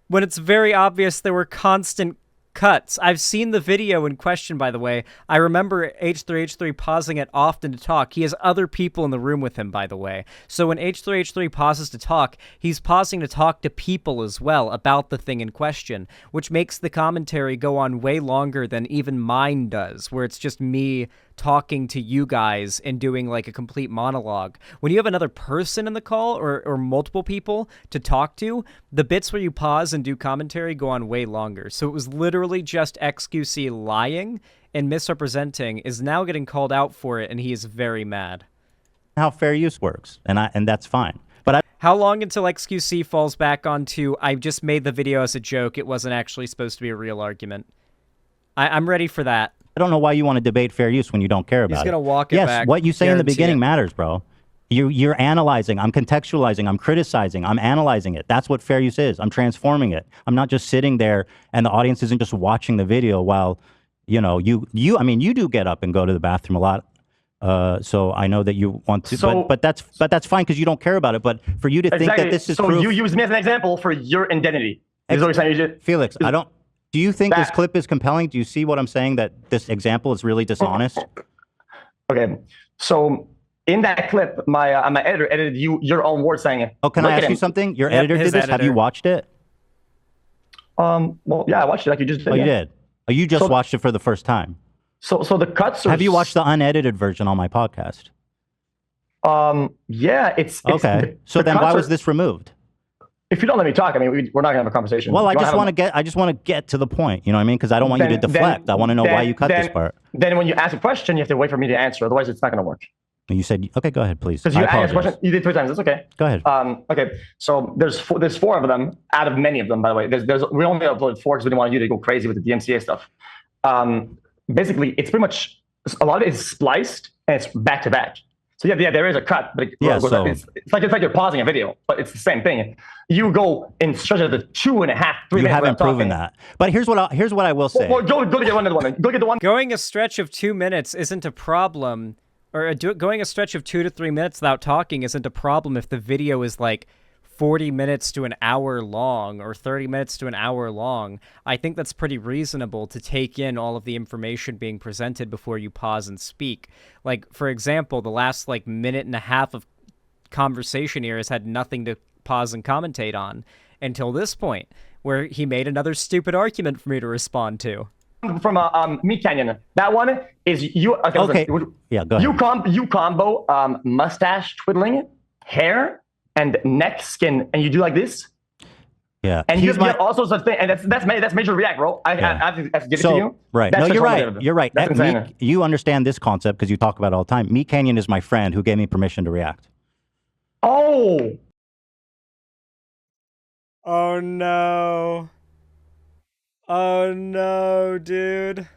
when it's very obvious there were constant cuts. I've seen the video in question, by the way. I remember H3H3 pausing it often to talk. He has other people in the room with him, by the way. So when H3H3 pauses to talk, he's pausing to talk to people as well about the thing in question, which makes the commentary go on way longer than even mine does, where it's just me talking to you guys and doing like a complete monologue. When you have another person in the call or multiple people to talk to, the bits where you pause and do commentary go on way longer. So it was literally just xQc lying and misrepresenting, is now getting called out for it, and he is very mad. How fair use works, and that's fine. But how long until xQc falls back onto, I just made the video as a joke, it wasn't actually supposed to be a real argument? I'm ready for that. I don't know why you want to debate fair use when you don't care about it. He's going to walk it back. Yes, what you say in the beginning matters, bro. You're analyzing. I'm contextualizing. I'm criticizing. I'm analyzing it. That's what fair use is. I'm transforming it. I'm not just sitting there and the audience isn't just watching the video while, you know, I mean, you do get up and go to the bathroom a lot. So I know that you want to, but that's fine because you don't care about it. But for you to think that this is proof, you use me as an example for your identity. Is what you're saying? Felix, do you think this clip is compelling? Do you see what I'm saying, that this example is really dishonest? Okay, so in that clip, my editor edited your own words saying. Oh, can I ask you something? Your editor did this. Have you watched it? Well, yeah, I watched it like you just did. Oh, you did. Oh, you just watched it for the first time. So the cuts are... Have you watched the unedited version on my podcast? Yeah, it's okay. So then why was this removed? If you don't let me talk, I mean, we're not gonna have a conversation. Well, I just want to get to the point. You know what I mean? Because I don't want you to deflect. I want to know why you cut this part. Then when you ask a question, you have to wait for me to answer. Otherwise, it's not gonna work. You said, okay, go ahead, please. Because you asked a question, you did 3 times. That's okay. Go ahead. Okay, so there's 4 of them out of many of them, by the way. We only uploaded 4 because we didn't want you to go crazy with the DMCA stuff. Basically, it's pretty much a lot of it is spliced and it's back to back. So yeah, there is a cut, but it's like you're pausing a video, but it's the same thing. You go in stretches of 2.5, 3 minutes. You haven't proven that. But here's what I will say. Well, go to get one of the one. Go get the one. Going a stretch of 2 minutes isn't a problem, or going a stretch of 2 to 3 minutes without talking isn't a problem if the video is like 40 minutes to an hour long or 30 minutes to an hour long. I think that's pretty reasonable to take in all of the information being presented before you pause and speak. Like, for example, the last like minute and a half of conversation here has had nothing to pause and commentate on until this point, where he made another stupid argument for me to respond to. From Meat Canyon. That one is you. Okay. Yeah, go ahead. You combo mustache twiddling, hair, and neck skin, and you do like this. Yeah. And you get all sorts of things, and that's major react, bro. I have to give it to you. Right. That's no, you're right. You're right. That's insane. You understand this concept because you talk about it all the time. Meat Canyon is my friend who gave me permission to react. Oh. Oh no. Oh no, dude.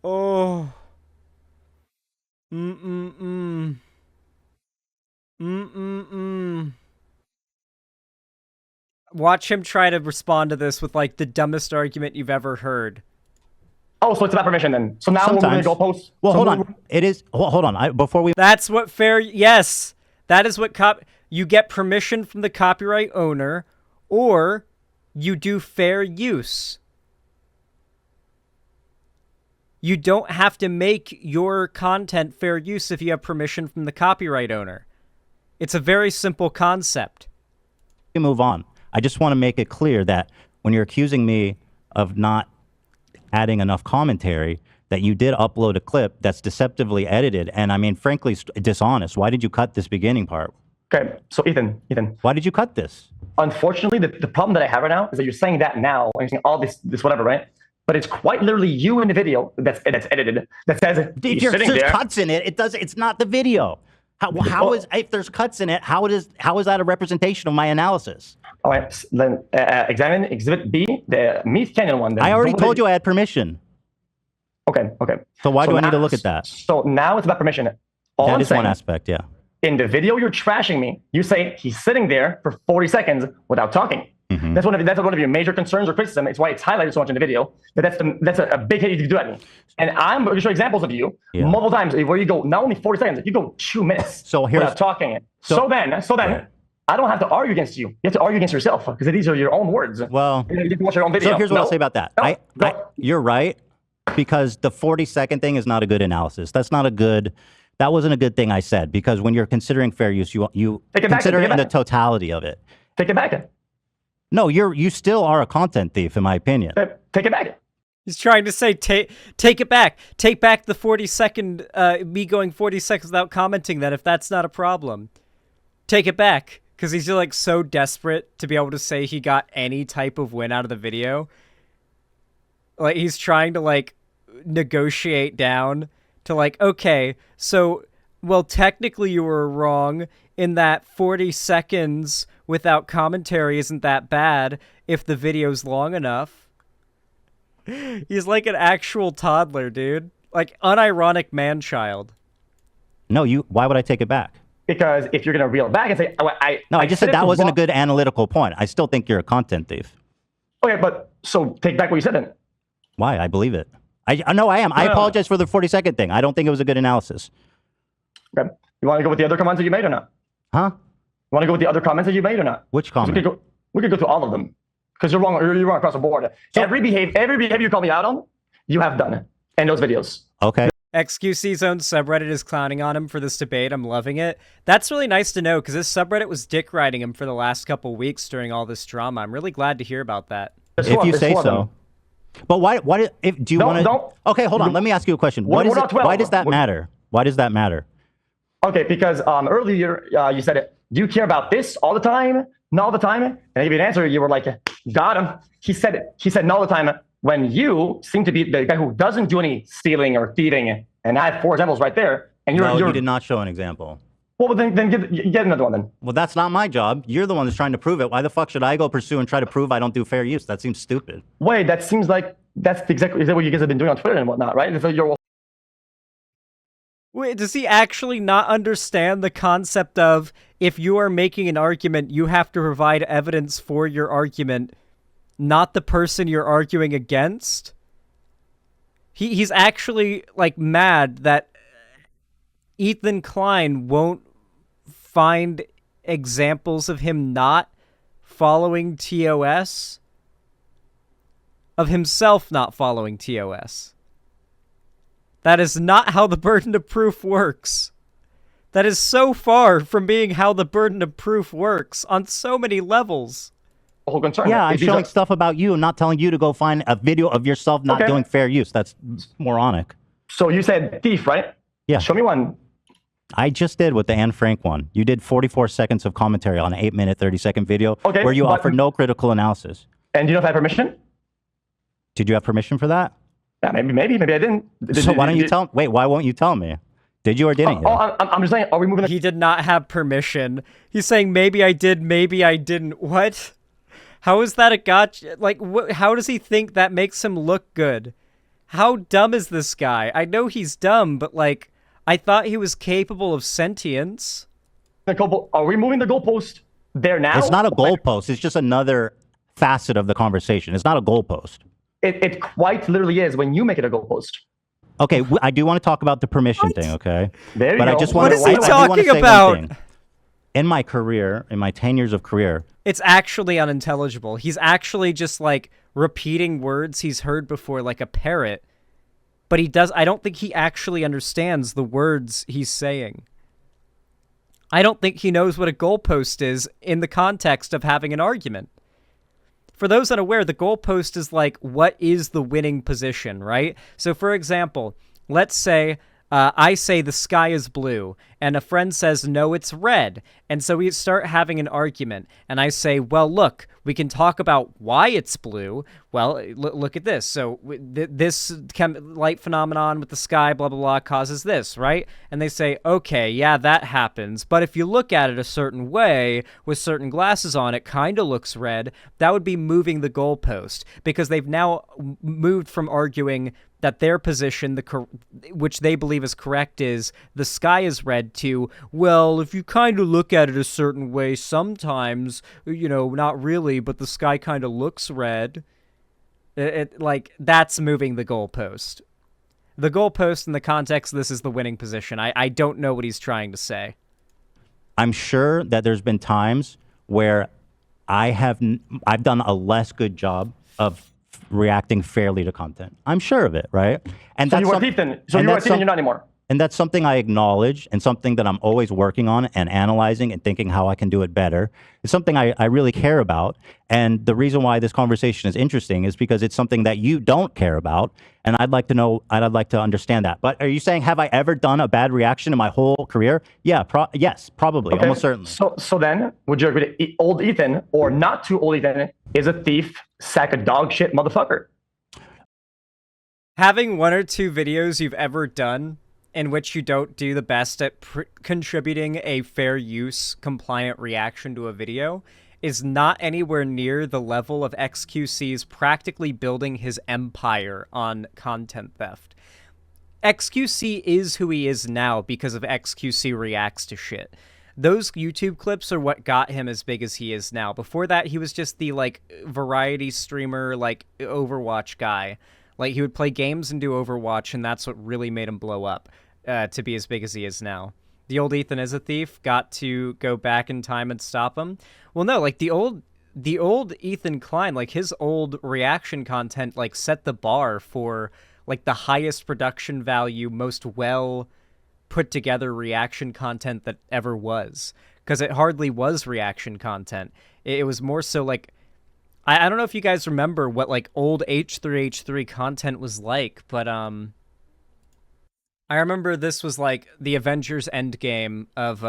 Oh. Watch him try to respond to this with like the dumbest argument you've ever heard. Oh, so it's about permission then. So now we're going to go post. Well, hold on. It is. Hold on. Before we. That's what fair. Yes, that is what you get permission from the copyright owner, or you do fair use. You don't have to make your content fair use if you have permission from the copyright owner. It's a very simple concept. Move on. I just want to make it clear that when you're accusing me of not adding enough commentary, that you did upload a clip that's deceptively edited, and I mean, frankly, dishonest. Why did you cut this beginning part? Okay, so Ethan. Why did you cut this? Unfortunately, the problem that I have right now is that you're saying that now, and you're saying all this whatever, right? But it's quite literally you in the video that's edited that says there's cuts in it. It's not the video. How is, if there's cuts in it, how is that a representation of my analysis? All right, then examine Exhibit B, the Meat Canyon one. Then. I already told you I had permission. Okay. So why do I need to look at that? So now it's about permission. That is one aspect, yeah. In the video, you're trashing me. You say he's sitting there for 40 seconds without talking. Mm-hmm. That's one of your major concerns or criticism. It's why it's highlighted so much in the video. But that's a big hit you do at me. And I'm going to show examples of you multiple times where you go not only 40 seconds, you go 2 minutes without talking. So then, I don't have to argue against you. You have to argue against yourself because these are your own words. Well, you can watch your own video. So here's what I'll say about that. You're right, because the 40-second thing is not a good analysis. That wasn't a good thing I said, because when you're considering fair use, you consider it in the totality of it. Take it back. No, you still are a content thief, in my opinion. Take it back. He's trying to say, take it back. Take back the 40-second, me going 40 seconds without commenting then, if that's not a problem. Take it back. Because he's like so desperate to be able to say he got any type of win out of the video. Like, he's trying to, like, negotiate down to, like, okay, so, well, technically you were wrong in that 40 seconds without commentary isn't that bad if the video's long enough. He's like an actual toddler, dude. Like, unironic man-child. No, why would I take it back? Because if you're going to reel it back and say, I just said that wasn't a good analytical point. I still think you're a content thief. Okay, but so take back what you said then. Why? I believe it. I know I am. I apologize for the 40-second thing. I don't think it was a good analysis. Okay. You want to go with the other comments that you made or not? Huh? You want to go with the other comments that you made or not? Which comment? We could go through all of them. Because you're wrong. You're wrong across the board. So, every behavior you call me out on, you have done in those videos. Okay. xQc's own subreddit is clowning on him for this debate. I'm loving it. That's really nice to know, because this subreddit was dick riding him for the last couple weeks during all this drama. I'm really glad to hear about that. If you say so. But why do you want to... Okay, hold on. Let me ask you a question. Why does that matter? Why does that matter? Okay, because earlier you said, do you care about this all the time? Not all the time? And I gave you an answer. You were like, got him. He said not all the time. When you seem to be the guy who doesn't do any stealing or thieving, and I have 4 examples right there, and you did not show an example. Well, then get another one then. Well, that's not my job. You're the one that's trying to prove it. Why the fuck should I go pursue and try to prove I don't do fair use? That seems stupid. Wait, that seems like that's exactly what you guys have been doing on Twitter and whatnot, right? So you're Wait, does he actually not understand the concept of if you are making an argument, you have to provide evidence for your argument, not the person you're arguing against? He's actually, like, mad that Ethan Klein won't find examples of him not following TOS, of himself not following TOS. That is not how the burden of proof works. That is so far from being how the burden of proof works on so many levels. Whole concern. Yeah, I'm showing stuff about you, not telling you to go find a video of yourself not doing fair use. That's moronic. So you said thief, right? Yeah. Show me one. I just did with the Anne Frank one. You did 44 seconds of commentary on an 8-minute, 30-second video where you offered no critical analysis. And do you know if I have permission? Did you have permission for that? Yeah, maybe I didn't. So why don't you tell? Wait, why won't you tell me? Did you or didn't you? I'm just saying. Are we moving? He did not have permission. He's saying maybe I did, maybe I didn't. What? How is that a gotcha? Like, how does he think that makes him look good? How dumb is this guy? I know he's dumb, but like, I thought he was capable of sentience. Are we moving the goalpost there now? It's not a goalpost. It's just another facet of the conversation. It's not a goalpost. It quite literally is when you make it a goalpost. Okay, I do want to talk about the permission thing, okay? There you but go. I just want What is he talking about? In my career, in my 10 years of career... It's actually unintelligible. He's actually just, like, repeating words he's heard before like a parrot. But I don't think he actually understands the words he's saying. I don't think he knows what a goalpost is in the context of having an argument. For those unaware, the goalpost is like, what is the winning position, right? So, for example, let's say I say the sky is blue, and a friend says, no, it's red. And so we start having an argument, and I say, well, look, we can talk about why it's blue. Well, look at this. So this light phenomenon with the sky, blah, blah, blah, causes this, right? And they say, okay, yeah, that happens. But if you look at it a certain way, with certain glasses on, it kind of looks red. That would be moving the goalpost, because they've now moved from arguing that their position, which they believe is correct, is the sky is red, to, well, if you kind of look at it a certain way, sometimes, you know, not really, but the sky kind of looks red. Like, that's moving the goalpost. The goalpost in the context of this is the winning position. I don't know what he's trying to say. I'm sure that there's been times where I've done a less good job of reacting fairly to content. I'm sure of it, right? And so you were Ethan. So you were Ethan, you're not anymore. And that's something I acknowledge, and something that I'm always working on and analyzing and thinking how I can do it better. It's something I really care about. And the reason why this conversation is interesting is because it's something that you don't care about. And I'd like to know, I'd like to understand that. But are you saying, have I ever done a bad reaction in my whole career? Yeah, yes, probably, okay. Almost certainly. So then, would you agree that old Ethan, or not too old Ethan, is a thief, sack of dog shit motherfucker? Having one or two videos you've ever done in which you don't do the best at contributing a fair use compliant reaction to a video is not anywhere near the level of xQc's practically building his empire on content theft. xQc is who he is now because of xQc reacts to shit. Those YouTube clips are what got him as big as he is now. Before that, he was just the, like, variety streamer, like, Overwatch guy. Like, he would play games and do Overwatch, and that's what really made him blow up to be as big as he is now. The old Ethan is a thief got to go back in time and stop him. Well, no, like, the old Ethan Klein, like, his old reaction content, like, set the bar for, like, the highest production value, most well put together reaction content that ever was. Because it hardly was reaction content. It was more so, like, I don't know if you guys remember what, like, old H3H3 content was like, but, I remember this was, like, the Avengers Endgame of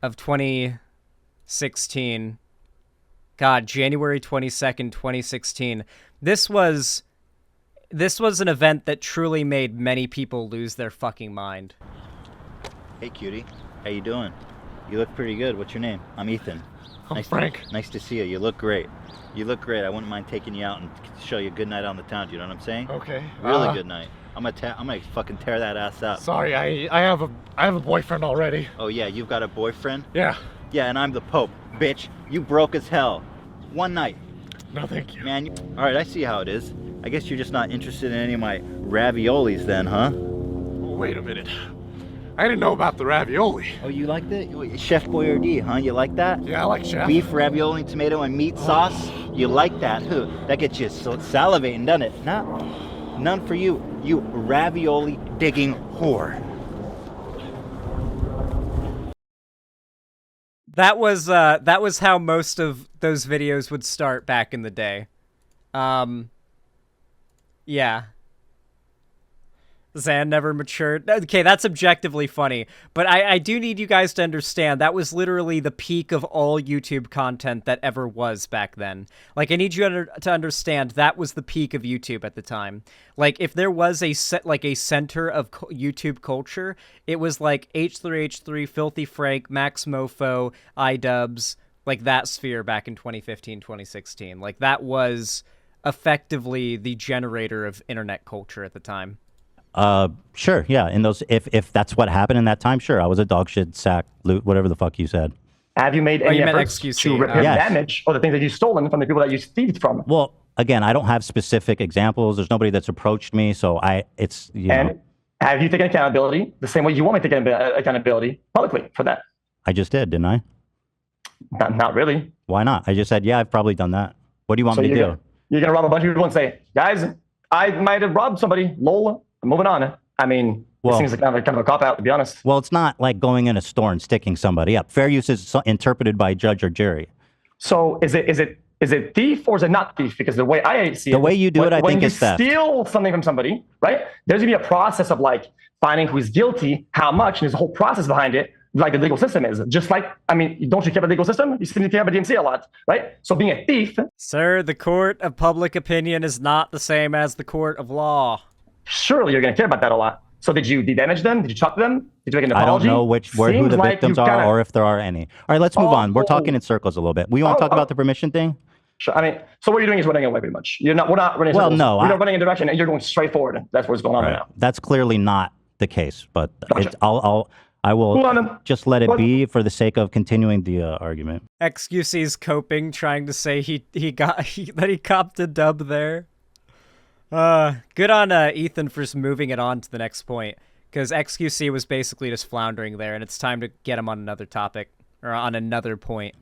2016. God, January 22nd, 2016. This was an event that truly made many people lose their fucking mind. Hey, cutie. How you doing? You look pretty good. What's your name? I'm Ethan. I'm Frank. Nice to see you. You look great. You look great. I wouldn't mind taking you out and show you a good night on the town. Do you know what I'm saying? Okay. Really good night. I'm gonna fucking tear that ass up. Sorry, I have a boyfriend already. Oh yeah, you've got a boyfriend? Yeah. Yeah, and I'm the Pope, bitch. You broke as hell. One night. No, thank you. Man, all right, I see how it is. I guess you're just not interested in any of my raviolis then, huh? Wait a minute. I didn't know about the ravioli. Oh, you like that? Chef Boyardee, huh? You like that? Yeah, I like chef. Beef, ravioli, tomato, and meat sauce? You like that? Huh? That gets you so salivating, doesn't it? None for you, you ravioli digging whore. That was how most of those videos would start back in the day. Yeah. Zan never matured. Okay, that's objectively funny, but I do need you guys to understand that was literally the peak of all YouTube content that ever was back then. Like, I need you to understand that was the peak of YouTube at the time. Like, if there was a center of YouTube culture, it was like H3H3, Filthy Frank, Max Mofo, iDubbbz, like that sphere back in 2015, 2016. Like, that was effectively the generator of internet culture at the time. Sure, yeah. In those, if that's what happened in that time, sure. I was a dog shit sack loot, whatever the fuck you said. Have you made any efforts XQC, to repair yes. damage or the things that you've stolen from the people that you thieved from? Well, again, I don't have specific examples. There's nobody that's approached me, so it's you know. Have you taken accountability the same way you want me to take accountability publicly for that? I just did, didn't I? Not really. Why not? I just said, yeah, I've probably done that. What do you want me to do? You're gonna rob a bunch of people and say, guys, I might have robbed somebody. Lol. Moving on. I mean, this seems like kind of a cop-out, to be honest. Well, it's not like going in a store and sticking somebody up. Fair use is interpreted by judge or jury. So is it thief or is it not thief? Because the way I see it, the way you do it, I think is theft. When you steal something from somebody, right? There's gonna be a process of like finding who's guilty, how much, and there's a whole process behind it, like the legal system is. Just like, I mean, don't you care about the legal system? You seem to care about DMC a lot, right? So being a thief. Sir, the court of public opinion is not the same as the court of law. Surely you're going to care about that a lot. So did you damage them? Did you talk to them? Did you make an apology? I don't know who the victims are or if there are any. All right, let's move on. We're talking in circles a little bit. We want to talk about the permission thing? Sure. I mean, so what you're doing is running away pretty much. We're not running in circles. No. We're not running in a direction and you're going straight forward. That's what's going on right now. That's clearly not the case, but Gotcha. I will just let it be for the sake of continuing the argument. XQC's coping, trying to say that he copped a dub there. Good on Ethan for moving it on to the next point, because XQC was basically just floundering there, and it's time to get him on another topic, or on another point.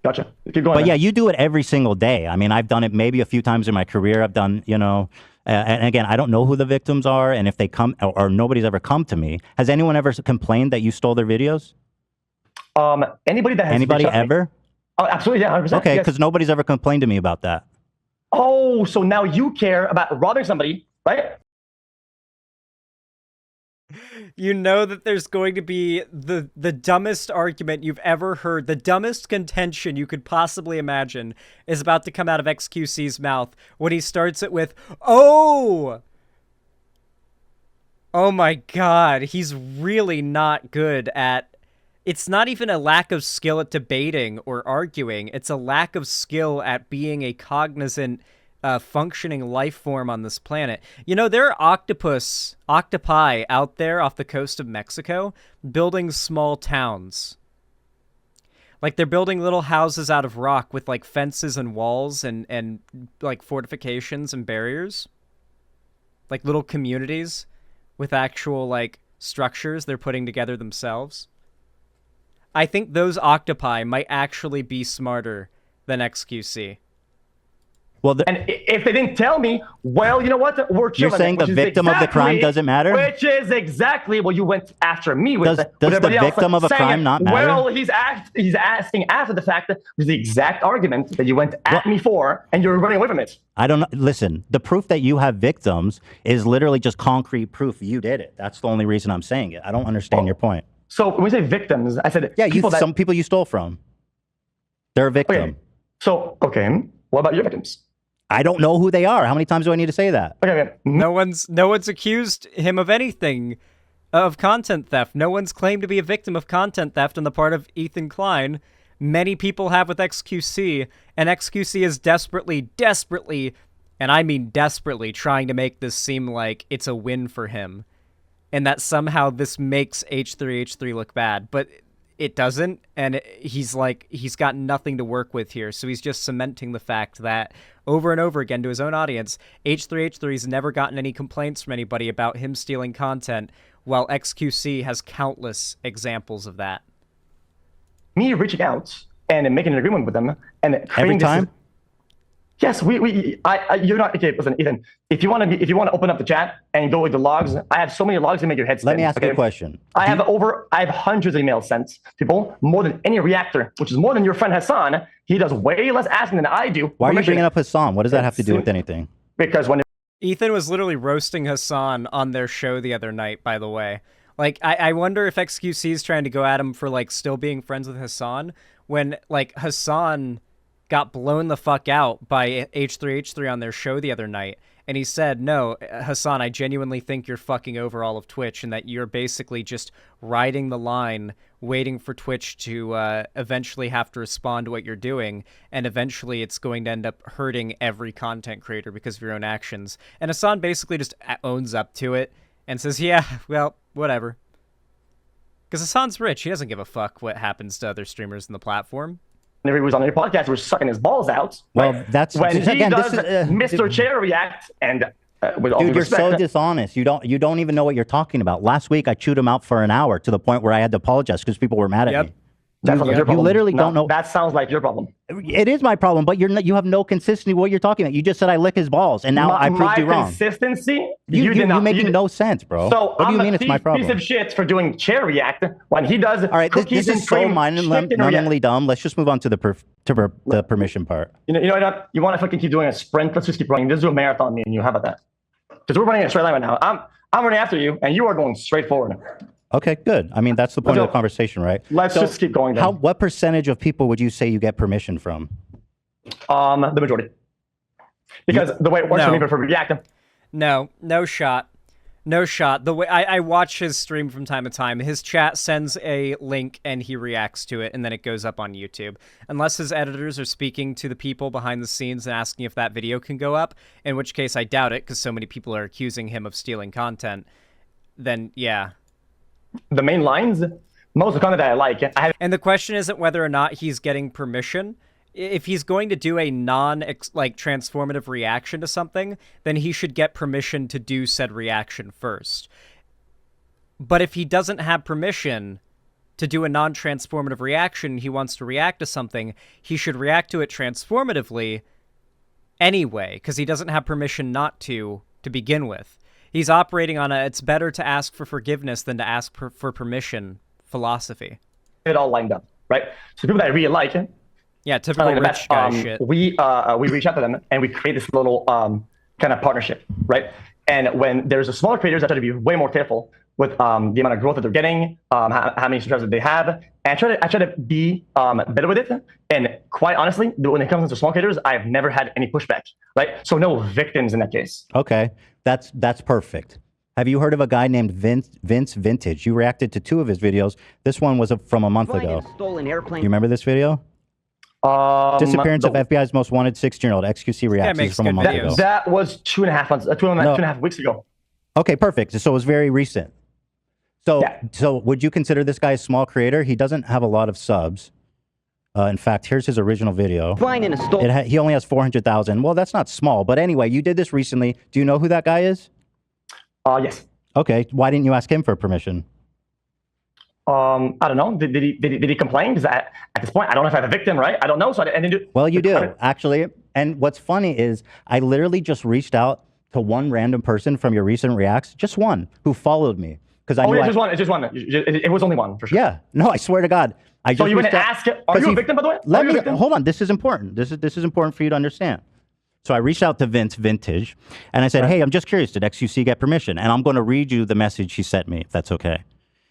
Gotcha. Keep going. But yeah, you do it every single day. I mean, I've done it maybe a few times in my career. I've done, and again, I don't know who the victims are, and if they come, or nobody's ever come to me. Has anyone ever complained that you stole their videos? Anybody that has anybody ever? Oh, absolutely, yeah, 100%. Okay, because nobody's ever complained to me about that. Oh, so now you care about robbing somebody, right? You know that there's going to be the dumbest argument you've ever heard, the dumbest contention you could possibly imagine is about to come out of XQC's mouth when he starts it with, oh my god, he's really not good at... It's not even a lack of skill at debating or arguing. It's a lack of skill at being a cognizant, functioning life form on this planet. You know, there are octopi out there off the coast of Mexico building small towns. Like, they're building little houses out of rock with, like, fences and walls and like, fortifications and barriers. Like, little communities with actual, like, structures they're putting together themselves. I think those octopi might actually be smarter than XQC. Well, and if they didn't tell me, well, you know what? We're chilling. You're saying the victim of the crime doesn't matter? Which is exactly what you went after me with. Does the victim of a crime not matter? Well, he's asking after the fact that was the exact argument that you went at me for, and you're running away from it. I don't know. Listen, the proof that you have victims is literally just concrete proof you did it. That's the only reason I'm saying it. I don't understand your point. So when we say victims, I said some people you stole from. They're a victim. Okay. So, what about your victims? I don't know who they are. How many times do I need to say that? Okay. No one's accused him of anything. of content theft. No one's claimed to be a victim of content theft on the part of Ethan Klein. Many people have with xQc, and xQc is desperately, and I mean desperately, trying to make this seem like it's a win for him, and that somehow this makes H3H3 look bad, but it doesn't, and he's got nothing to work with here, so he's just cementing the fact that over and over again to his own audience, H3H3's never gotten any complaints from anybody about him stealing content, while xQc has countless examples of that. Me reaching out and making an agreement with them and every time. Yes, you're not okay. Listen, Ethan. If you want to open up the chat and go with the logs, I have so many logs to make your head spin. Let me ask you a question. I have hundreds of emails sent to people, more than any reactor, which is more than your friend Hassan. He does way less asking than I do. Why are you bringing up Hassan? What does that have to do with anything? Because when Ethan was literally roasting Hassan on their show the other night, by the way. Like, I wonder if xQc is trying to go at him for, like, still being friends with Hassan, when, like, Hassan got blown the fuck out by H3H3 on their show the other night, and he said, no, Hassan, I genuinely think you're fucking over all of Twitch, and that you're basically just riding the line, waiting for Twitch to eventually have to respond to what you're doing, and eventually it's going to end up hurting every content creator because of your own actions. And Hassan basically just owns up to it and says, yeah, well, whatever. Because Hassan's rich. He doesn't give a fuck what happens to other streamers in the platform. Whenever he was on your podcast, he was sucking his balls out. Well, right? that's when he again, does this is, Mr. Chair react, and with all dude, due you're respect, so dishonest. You don't even know what you're talking about. Last week, I chewed him out for an hour to the point where I had to apologize because people were mad at me. That sounds like your You problem. literally don't know. That sounds like your problem. It is my problem, but you have no consistency with what you're talking about. You just said I lick his balls, and now I proved you wrong. Consistency? You're making no sense, bro. So what do you mean it's my problem? Piece of shit for doing chair react when he does. All right, this is so mind-numbingly dumb. Let's just move on to the permission part. You know what? You want to fucking keep doing a sprint? Let's just keep running. Let's do a marathon, me and you. How about that? Because we're running a straight line right now. I'm running after you, and you are going straight forward. Okay, good. I mean, that's the point of the conversation, right? Let's just keep going then. What percentage of people would you say you get permission from? The majority. Because the way it works for me for reacting. No shot. No shot. The way I watch his stream from time to time, his chat sends a link and he reacts to it, and then it goes up on YouTube. Unless his editors are speaking to the people behind the scenes and asking if that video can go up, in which case I doubt it, because so many people are accusing him of stealing content, then yeah. The main lines, most of the content that I like. And the question isn't whether or not he's getting permission. If he's going to do a transformative reaction to something, then he should get permission to do said reaction first. But if he doesn't have permission to do a non-transformative reaction, he wants to react to something, he should react to it transformatively anyway, because he doesn't have permission not to begin with. He's operating on it's better to ask for forgiveness than to ask for permission philosophy. It all lined up, right? So people that I really like it. Yeah, typical rich guy shit. We reach out to them and we create this little kind of partnership, right? And when there's a smaller creators, I try to be way more careful with the amount of growth that they're getting, how many subscribers they have, and I try to be better with it. And quite honestly, when it comes to small creators, I've never had any pushback, right? So no victims in that case. Okay, that's perfect. Have you heard of a guy named Vince Vintage? You reacted to 2 of his videos. This one was from a month ago. You remember this video? Disappearance of FBI's most wanted 16-year-old. xQc reacts from a month ago. That was 2.5 months, 2.5 weeks ago. Okay, perfect. So it was very recent. So would you consider this guy a small creator? He doesn't have a lot of subs. In fact, here's his original video. He only has 400,000. Well, that's not small. But anyway, you did this recently. Do you know who that guy is? Yes. Okay. Why didn't you ask him for permission? I don't know. Did he complain? Because at this point, I don't know if I have a victim, right? I don't know. So I didn't do. Well, you do actually. And what's funny is I literally just reached out to one random person from your recent reacts, just one who followed me because I knew. It's just one. It's just one. It was only one for sure. Yeah. No, I swear to God. So you wouldn't ask? Are you a victim, by the way? Hold on. This is important. This is important for you to understand. So I reached out to Vince Vintage, and I said, "Hey, I'm just curious. Did xQc get permission?" And I'm going to read you the message he sent me, if that's okay.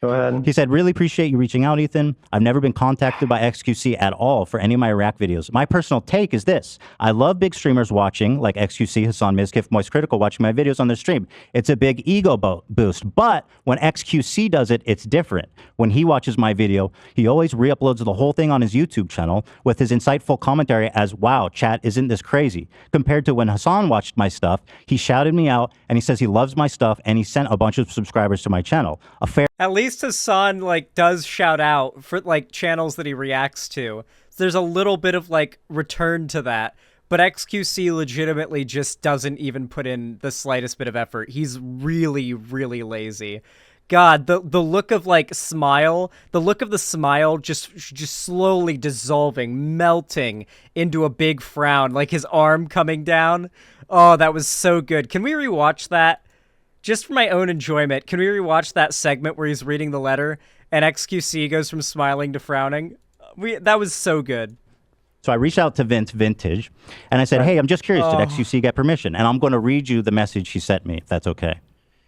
Go ahead. He said, really appreciate you reaching out, Ethan. I've never been contacted by xQc at all for any of my React videos. My personal take is this. I love big streamers watching, like xQc, Hassan Mizkif, Moist Critical, watching my videos on their stream. It's a big ego boost. But when xQc does it, it's different. When he watches my video, he always re-uploads the whole thing on his YouTube channel with his insightful commentary as, wow, chat, isn't this crazy? Compared to when Hassan watched my stuff, he shouted me out and he says he loves my stuff and he sent a bunch of subscribers to my channel. A fair At least Hassan, like, does shout out for, like, channels that he reacts to. So there's a little bit of, like, return to that. But xQc legitimately just doesn't even put in the slightest bit of effort. He's really, really lazy. God, the look of, like, smile, the look of the smile just slowly dissolving, melting into a big frown, like his arm coming down. Oh, that was so good. Can we rewatch that? Just for my own enjoyment, can we rewatch that segment where he's reading the letter and xQc goes from smiling to frowning? That was so good. So I reached out to Vintage and I said, hey, I'm just curious, did xQc get permission? And I'm going to read you the message he sent me, if that's okay.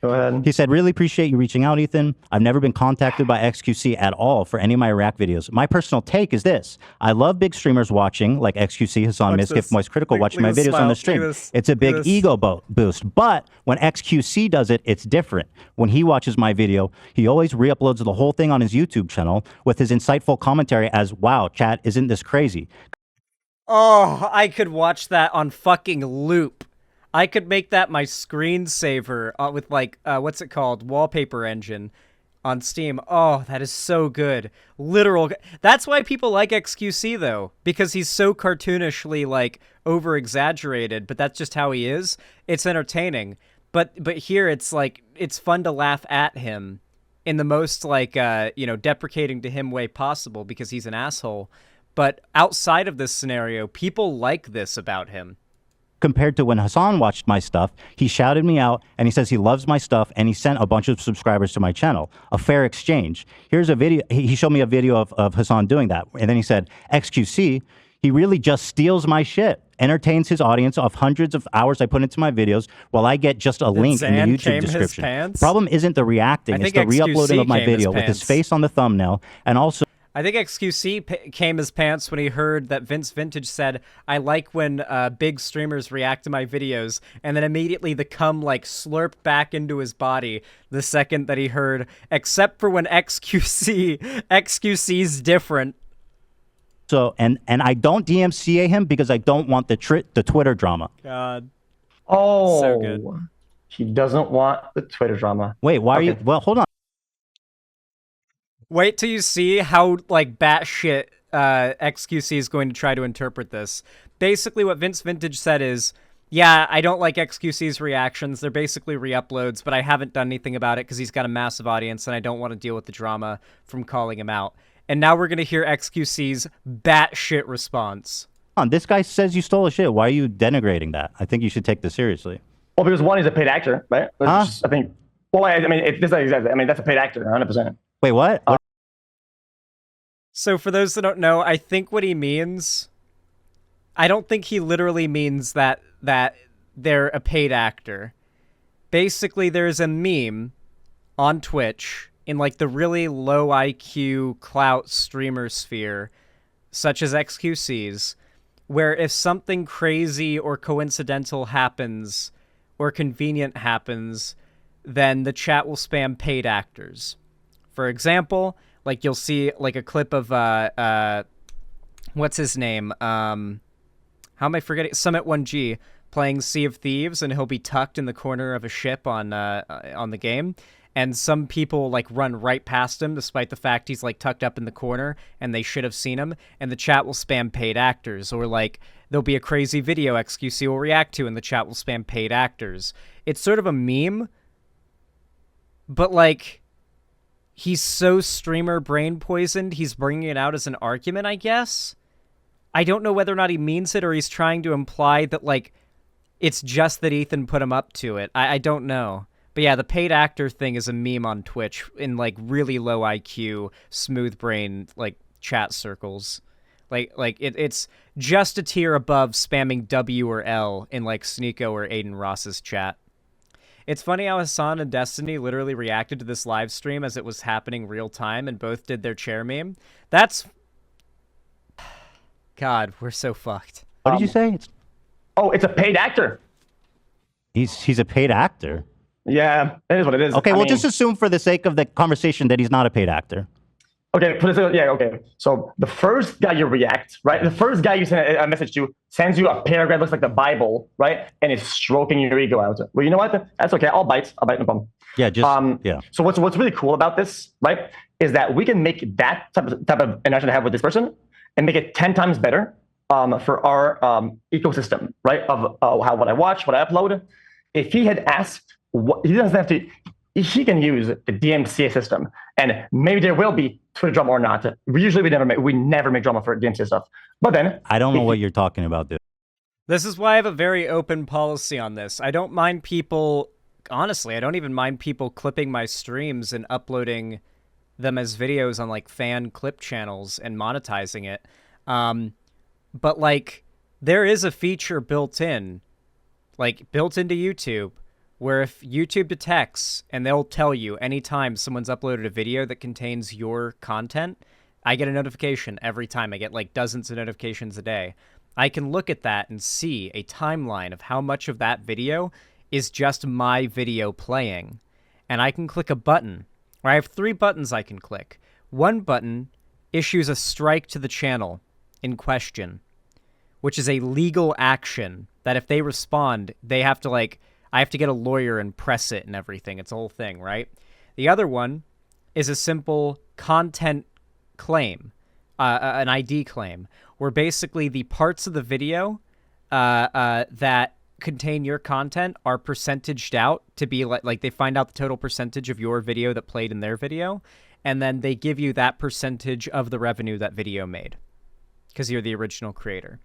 Go ahead. He said, really appreciate you reaching out, Ethan. I've never been contacted by xQc at all for any of my React videos. My personal take is this. I love big streamers watching, like xQc, Hassan Mizkif, Moist Critical, watching my videos on the stream. It's a big ego boost. But when xQc does it, it's different. When he watches my video, he always re-uploads the whole thing on his YouTube channel with his insightful commentary as, wow, chat, isn't this crazy? Oh, I could watch that on fucking loop. I could make that my screensaver with, like, what's it called? Wallpaper engine on Steam. Oh, that is so good. Literal. That's why people like xQc, though, because he's so cartoonishly, like, over-exaggerated, but that's just how he is. It's entertaining. But here it's, like, it's fun to laugh at him in the most, like, you know, deprecating to him way possible because he's an asshole. But outside of this scenario, people like this about him. Compared to when Hassan watched my stuff, he shouted me out and he says he loves my stuff and he sent a bunch of subscribers to my channel. A fair exchange. Here's a video. He showed me a video of Hassan doing that. And then he said, xQc, he really just steals my shit. Entertains his audience off hundreds of hours I put into my videos while I get just a link in the YouTube description. Problem isn't the reacting, it's the re-uploading of my video with his face on the thumbnail and also I think xQc came his pants when he heard that Vintage said, I like when big streamers react to my videos, and then immediately the cum, like, slurped back into his body the second that he heard, except for when xQc's different. So, and I don't DMCA him because I don't want the Twitter drama. God. Oh. So good. He doesn't want the Twitter drama. Wait, why are you, well, hold on. Wait till you see how, like, batshit xQc is going to try to interpret this. Basically, what Vintage said is, yeah, I don't like xQc's reactions. They're basically re-uploads, but I haven't done anything about it because he's got a massive audience, and I don't want to deal with the drama from calling him out. And now we're going to hear xQc's batshit response. This guy says you stole his shit. Why are you denigrating that? I think you should take this seriously. Well, because one, he's a paid actor, right? Huh? I think, well, I mean, that's a paid actor, 100%. Wait, what? So for those that don't know, I think what he means, I don't think he literally means that they're a paid actor. Basically, there's a meme on Twitch in, like, the really low IQ clout streamer sphere, such as xQc's, where if something crazy or coincidental happens or convenient happens, then the chat will spam paid actors. For example, like, you'll see, like, a clip of, what's his name? How am I forgetting? Summit1G playing Sea of Thieves, and he'll be tucked in the corner of a ship on the game. And some people, like, run right past him, despite the fact he's, like, tucked up in the corner, and they should have seen him. And the chat will spam paid actors. Or, like, there'll be a crazy video xQc will react to, and the chat will spam paid actors. It's sort of a meme, but, like, he's so streamer brain poisoned, he's bringing it out as an argument, I guess? I don't know whether or not he means it or he's trying to imply that, like, it's just that Ethan put him up to it. I don't know. But yeah, the paid actor thing is a meme on Twitch in, like, really low IQ, smooth brain, like, chat circles. Like it's just a tier above spamming W or L in, like, Sneeko or Aiden Ross's chat. It's funny how Hassan and Destiny literally reacted to this live stream as it was happening real time and both did their chair meme. That's... God, we're so fucked. What did you say? It's a paid actor. He's a paid actor. Yeah, it is what it is. Okay, just assume for the sake of the conversation that he's not a paid actor. Okay, okay. So the first guy you react, right? The first guy you send a message to sends you a paragraph looks like the Bible, right? And is stroking your ego out. Well, you know what? That's okay. I'll bite, no problem. Yeah, yeah. So what's really cool about this, right, is that we can make that type of interaction I have with this person and make it 10 times better for our ecosystem, right? Of what I watch, what I upload. If he had asked, he doesn't have to. He can use the DMCA system, and maybe there will be Twitter drama or not. We never make drama for DMCA stuff. But then I don't know what you're talking about, dude. This is why I have a very open policy on this. I don't mind people. Honestly, I don't even mind people clipping my streams and uploading them as videos on like fan clip channels and monetizing it. But like, there is a feature built into YouTube, where if YouTube detects, and they'll tell you anytime someone's uploaded a video that contains your content, I get a notification every time. I get like dozens of notifications a day. I can look at that and see a timeline of how much of that video is just my video playing. And I can click a button, or I have 3 buttons I can click. One button issues a strike to the channel in question, which is a legal action that if they respond, they have to like... I have to get a lawyer and press it and everything. It's a whole thing, right? The other one is a simple content claim, an ID claim, where basically the parts of the video that contain your content are percentaged out to be like they find out the total percentage of your video that played in their video, and then they give you that percentage of the revenue that video made because you're the original creator.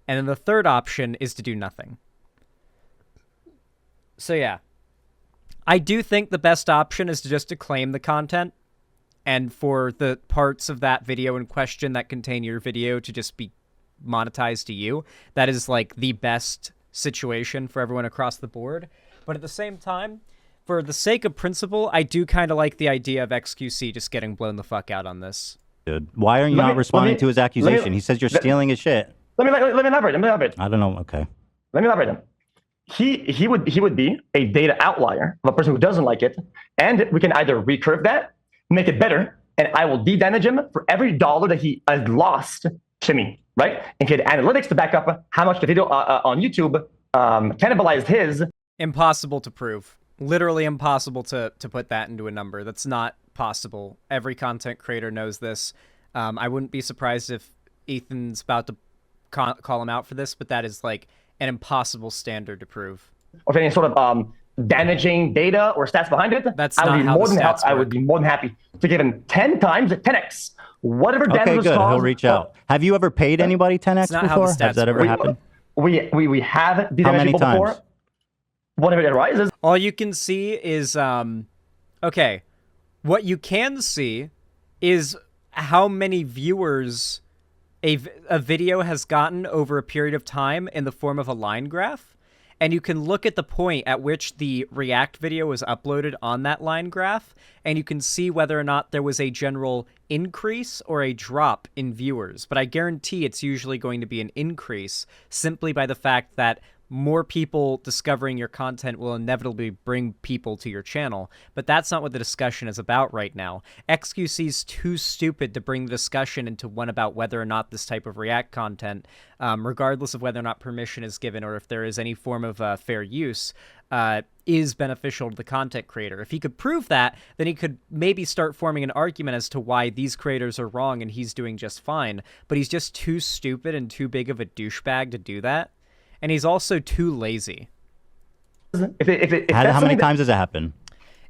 And then the third option is to do nothing. So yeah, I do think the best option is to just to claim the content, and for the parts of that video in question that contain your video to just be monetized to you. That is like the best situation for everyone across the board. But at the same time, for the sake of principle, I do kind of like the idea of xQc just getting blown the fuck out on this. Dude, why are you not responding to his accusation? He says you're stealing his shit. Let me elaborate. I don't know. Okay. Let me elaborate. He would be a data outlier of a person who doesn't like it, and we can either recurve that, make it better, and I will de-damage him for every dollar that he has lost to me, right? And he had analytics to back up how much the video on YouTube cannibalized his. Impossible to prove. Literally impossible to put that into a number. That's not possible. Every content creator knows this. I wouldn't be surprised if Ethan's about to call him out for this, but that is like an impossible standard to prove. Or any sort of damaging data or stats behind it, I would be more than happy to give him 10 times 10x. Whatever damage was caused. He'll reach out. Have you ever paid anybody 10x before? Has that ever happened? We have de-damaged people before. Whatever it arises. All you can see is, okay, what you can see is how many viewers a video has gotten over a period of time in the form of a line graph. And you can look at the point at which the React video was uploaded on that line graph, and you can see whether or not there was a general increase or a drop in viewers. But I guarantee it's usually going to be an increase simply by the fact that more people discovering your content will inevitably bring people to your channel. But that's not what the discussion is about right now. xQc is too stupid to bring the discussion into one about whether or not this type of React content, regardless of whether or not permission is given or if there is any form of fair use, is beneficial to the content creator. If he could prove that, then he could maybe start forming an argument as to why these creators are wrong and he's doing just fine. But he's just too stupid and too big of a douchebag to do that. And he's also too lazy. How many times does it happen?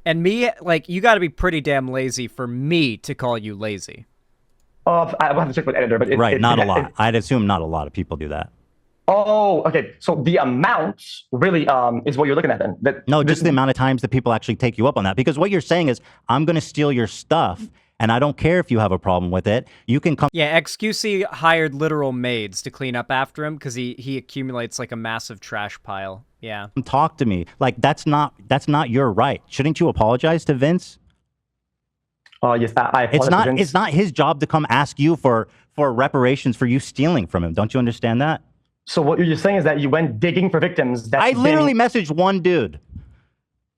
And me, like, you got to be pretty damn lazy for me to call you lazy. I will have to check with editor, but not a lot. I'd assume not a lot of people do that. Oh, okay. So the amount really is what you're looking at then. No, just the amount of times that people actually take you up on that. Because what you're saying is, I'm going to steal your stuff, and I don't care if you have a problem with it. You can come. Yeah, xQc hired literal maids to clean up after him because he accumulates like a massive trash pile. Yeah. Talk to me. Like that's not your right. Shouldn't you apologize to Vince? Yes, I apologize to Vince. It's not his job to come ask you for reparations for you stealing from him. Don't you understand that? So what you're saying is that you went digging for victims. I literally messaged one dude.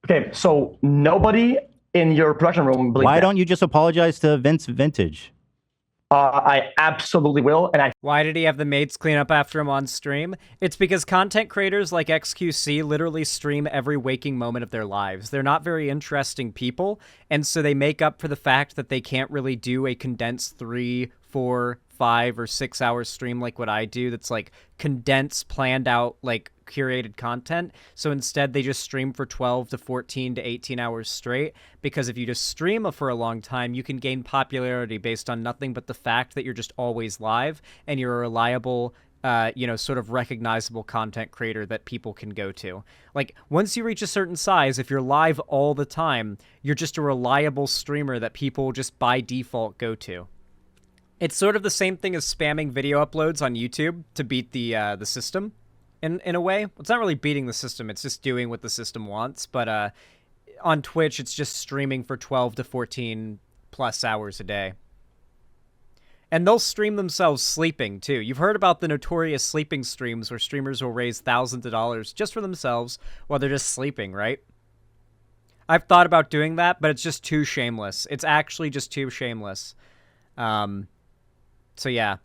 Okay, so nobody in your production room believed Why that. don't you just apologize to Vince Vintage? I absolutely will, and Why did he have the maids clean up after him on stream? It's because content creators like xQc literally stream every waking moment of their lives. They're not very interesting people, and so they make up for the fact that they can't really do a condensed 3, 4, 5, or 6 hour stream like what I do that's like condensed, planned out, like curated content. So instead they just stream for 12 to 14 to 18 hours straight, because if you just stream for a long time, you can gain popularity based on nothing but the fact that you're just always live and you're a reliable sort of recognizable content creator that people can go to. Like, once you reach a certain size, if you're live all the time, you're just a reliable streamer that people just by default go to. It's sort of the same thing as spamming video uploads on YouTube to beat the system, in a way. It's not really beating the system, it's just doing what the system wants, but on Twitch, it's just streaming for 12 to 14 plus hours a day. And they'll stream themselves sleeping, too. You've heard about the notorious sleeping streams where streamers will raise thousands of dollars just for themselves while they're just sleeping, right? I've thought about doing that, but it's just too shameless. It's actually just too shameless. So yeah,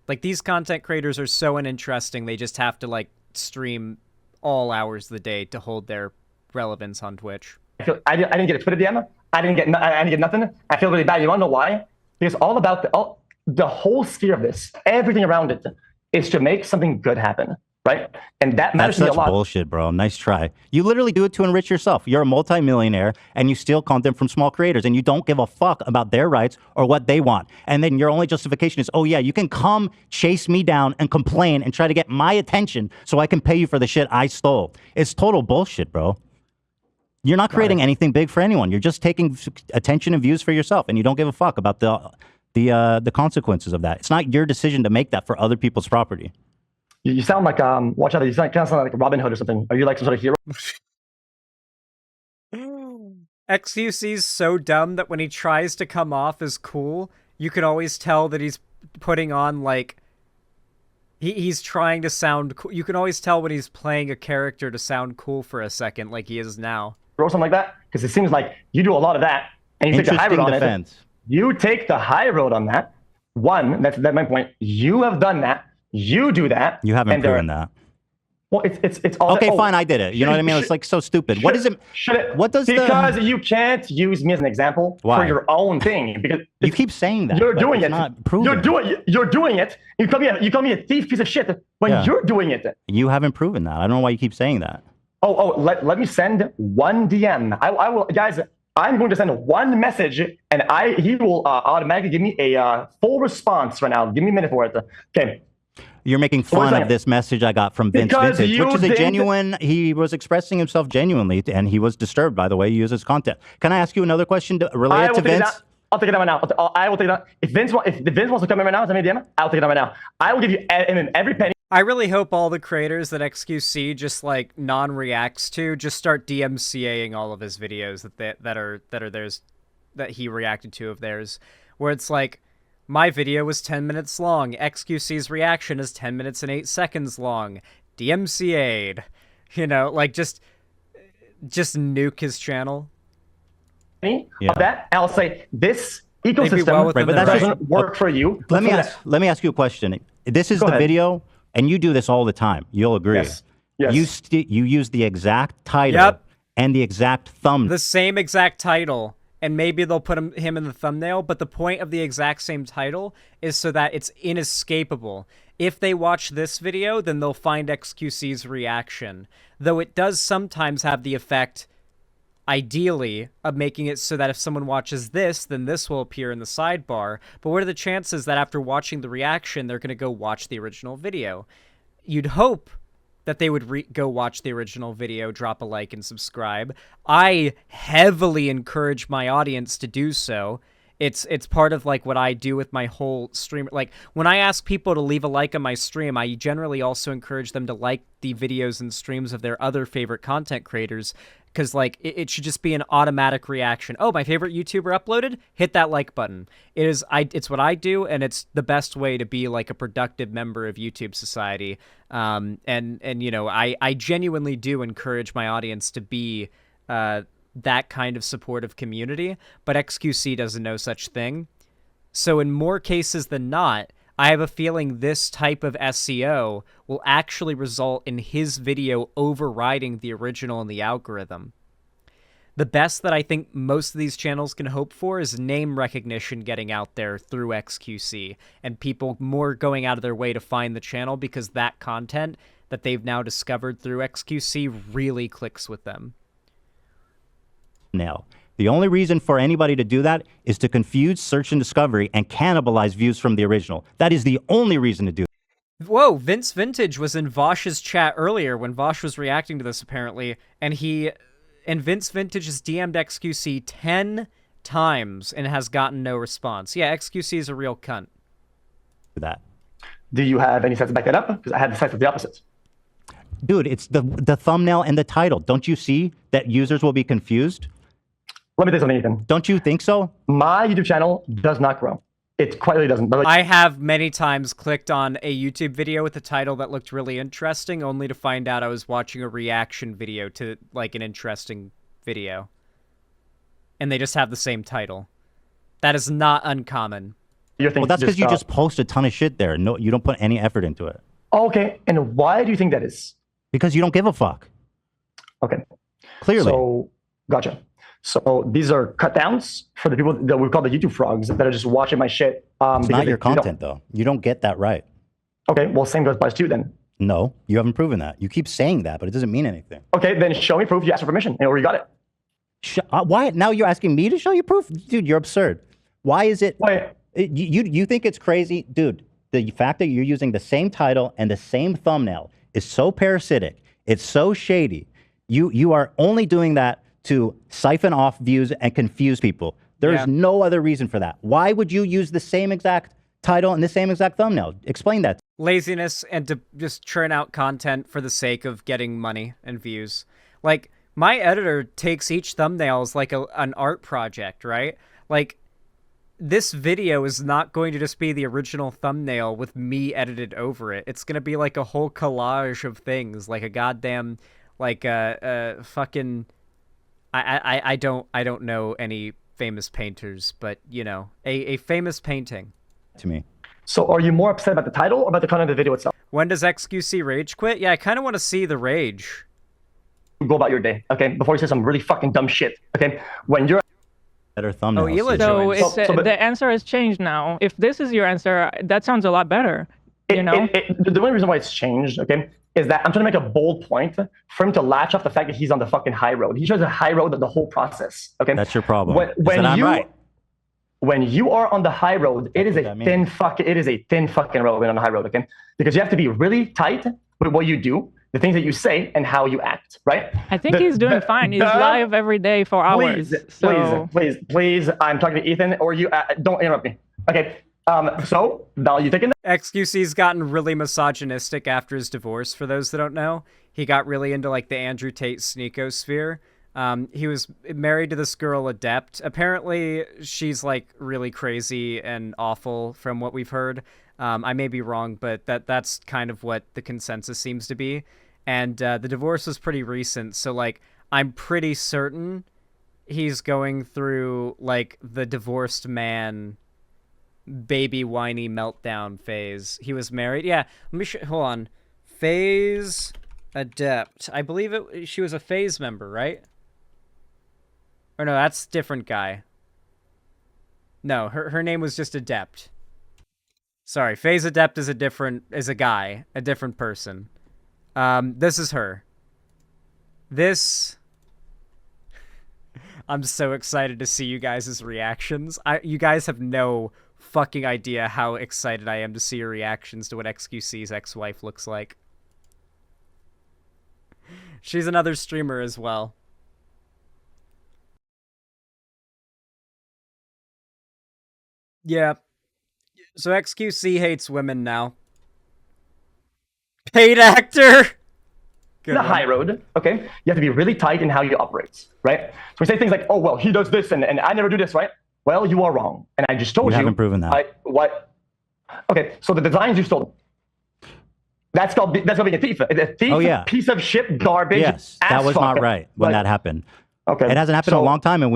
like, these content creators are so uninteresting, they just have to, like, stream all hours of the day to hold their relevance on Twitch. I didn't get a Twitter DM. I didn't get nothing. I feel really bad. You want to know why? Because all about the whole sphere of this, everything around it, is to make something good happen, right? And that matters to me a lot. That's such bullshit, bro. Nice try. You literally do it to enrich yourself. You're a multimillionaire, and you steal content from small creators, and you don't give a fuck about their rights or what they want. And then your only justification is, oh yeah, you can come chase me down and complain and try to get my attention so I can pay you for the shit I stole. It's total bullshit, bro. You're not creating anything big for anyone. You're just taking attention and views for yourself, and you don't give a fuck about the consequences of that. It's not your decision to make that for other people's property. You sound like watch out! You kind of sound like Robin Hood or something. Are you like some sort of hero? xQc's so dumb that when he tries to come off as cool, you can always tell that he's putting on, like, he's trying to sound cool. You can always tell when he's playing a character to sound cool for a second, like he is now. Or something like that, because it seems like you do a lot of that, and you take the high road on it. You take the high road on that. One, that's my point. You have done that. You do that. You haven't proven that. Well, it's all. Okay, fine, I did it. You know what I mean? It's like so stupid. What is it? What does because you can't use me as an example for your own thing, because you keep saying that. You're doing it. Not proven. You're doing it. You call me a thief, piece of shit when you're doing it. You haven't proven that. I don't know why you keep saying that. Let me send one DM. I will, guys. I'm going to send one message, and he will automatically give me a full response right now. Give me a minute for it. Okay. You're making fun of this message I got from Vince Vintage, which is a genuine. He was expressing himself genuinely, and he was disturbed by the way he uses content. Can I ask you another question related to Vince? I'll take it out right now. I will take it out. If Vince wants to come in right now, send me a DM. I'll take it out right now. I will give you every penny. I really hope all the creators that xQc just like non-reacts to just start DMCAing all of his videos that are theirs, that he reacted to of theirs, where it's like, my video was 10 minutes long, xQc's reaction is 10 minutes and 8 seconds long, DMCA'd, you know, like just nuke his channel. Of that, I'll say this ecosystem doesn't work for you. Let me ask you a question. This is the video. And you do this all the time. You'll agree. Yes. Yes. You use the exact title and the exact thumbnail. The same exact title. And maybe they'll put him in the thumbnail. But the point of the exact same title is so that it's inescapable. If they watch this video, then they'll find xQc's reaction. Though it does sometimes have the effect, ideally, of making it so that if someone watches this, then this will appear in the sidebar. But what are the chances that after watching the reaction, they're going to go watch the original video? You'd hope that they would go watch the original video, drop a like, and subscribe. I heavily encourage my audience to do so. It's part of like what I do with my whole stream. Like when I ask people to leave a like on my stream, I generally also encourage them to like the videos and streams of their other favorite content creators, because like it should just be an automatic reaction. Oh, my favorite YouTuber uploaded? Hit that like button. It's what I do, and it's the best way to be like a productive member of YouTube society. And you know, I genuinely do encourage my audience to be that kind of supportive community, but xQc doesn't know such thing. So in more cases than not, I have a feeling this type of SEO will actually result in his video overriding the original in the algorithm. The best that I think most of these channels can hope for is name recognition getting out there through xQc, and people more going out of their way to find the channel because that content that they've now discovered through xQc really clicks with them. Now, the only reason for anybody to do that is to confuse search and discovery and cannibalize views from the original. That is the only reason to do it. Whoa, Vince Vintage was in Vosh's chat earlier when Vosh was reacting to this, apparently, and Vince Vintage has DM'd xQc 10 times and has gotten no response. Yeah, xQc is a real cunt. That. Do you have any sense to back that up? Because I had the sense of the opposite. Dude, it's the thumbnail and the title. Don't you see that users will be confused? Let me tell you something, Ethan. Don't you think so? My YouTube channel does not grow. It quietly doesn't. But I have many times clicked on a YouTube video with a title that looked really interesting, only to find out I was watching a reaction video to like an interesting video. And they just have the same title. That is not uncommon. Well, that's because you just post a ton of shit there. No, you don't put any effort into it. Okay, and why do you think that is? Because you don't give a fuck. Okay. Clearly. So, gotcha. So these are cut downs for the people that we call the YouTube frogs that are just watching my shit. It's not your content, though. You don't get that right. Okay, well, same goes by to you then. No, you haven't proven that. You keep saying that, but it doesn't mean anything. Okay, then show me proof you asked for permission or you got it. Why? Now you're asking me to show you proof? Dude, you're absurd. Why is it? Wait. You think it's crazy? Dude, the fact that you're using the same title and the same thumbnail is so parasitic. It's so shady. You are only doing that to siphon off views and confuse people. There's no other reason for that. Why would you use the same exact title and the same exact thumbnail? Explain that. Laziness and to just churn out content for the sake of getting money and views. Like, my editor takes each thumbnail as like an art project, right? Like, this video is not going to just be the original thumbnail with me edited over it. It's going to be like a whole collage of things, like a goddamn, like fucking... I don't know any famous painters, but you know, a famous painting. To me. So are you more upset about the title or about the content of the video itself? When does xQc rage quit? Yeah, I kind of want to see the rage. Go about your day, okay? Before you say some really fucking dumb shit, okay? When you're better thumbnail. So it's, the answer has changed now. If this is your answer, that sounds a lot better. You know, the only reason why it's changed, okay, is that I'm trying to make a bold point for him to latch off the fact that he's on the fucking high road. He shows the high road of the whole process. Okay, that's your problem. When you are on the high road, it is a thin fucking road on the high road. Okay, because you have to be really tight with what you do, the things that you say, and how you act. Right? I think he's doing fine. He's live every day for hours. Please, I'm talking to Ethan, or you don't interrupt me. Okay. So, Val, you taking that? xQc's gotten really misogynistic after his divorce, for those that don't know. He got really into, like, the Andrew Tate sneakosphere. He was married to this girl, Adept. Apparently, she's, like, really crazy and awful from what we've heard. I may be wrong, but that's kind of what the consensus seems to be. And the divorce was pretty recent, so, like, I'm pretty certain he's going through, like, the divorced man baby whiny meltdown phase. He was married. Yeah, let me hold on. Phase Adept. I believe she was a Phase member, right? Or no, that's a different guy. No, her name was just Adept. Sorry, Phase Adept is a guy, a different person. This is her. I'm so excited to see you guys' reactions. You guys have no fucking idea how excited I am to see your reactions to what xQc's ex-wife looks like. She's another streamer as well. Yeah. So xQc hates women now. Paid actor. Good The one. high road, okay? You have to be really tight in how you operate, right? So we say things like, oh, well, he does this and I never do this, right? Well, you are wrong. And I just told you. You haven't proven that. What? Okay, so the designs you stole. That's called being a thief. A thief, Oh, yeah. piece of shit, garbage. Yes, that was fuck. not right when Like, that happened. Okay. It hasn't happened in a long time, and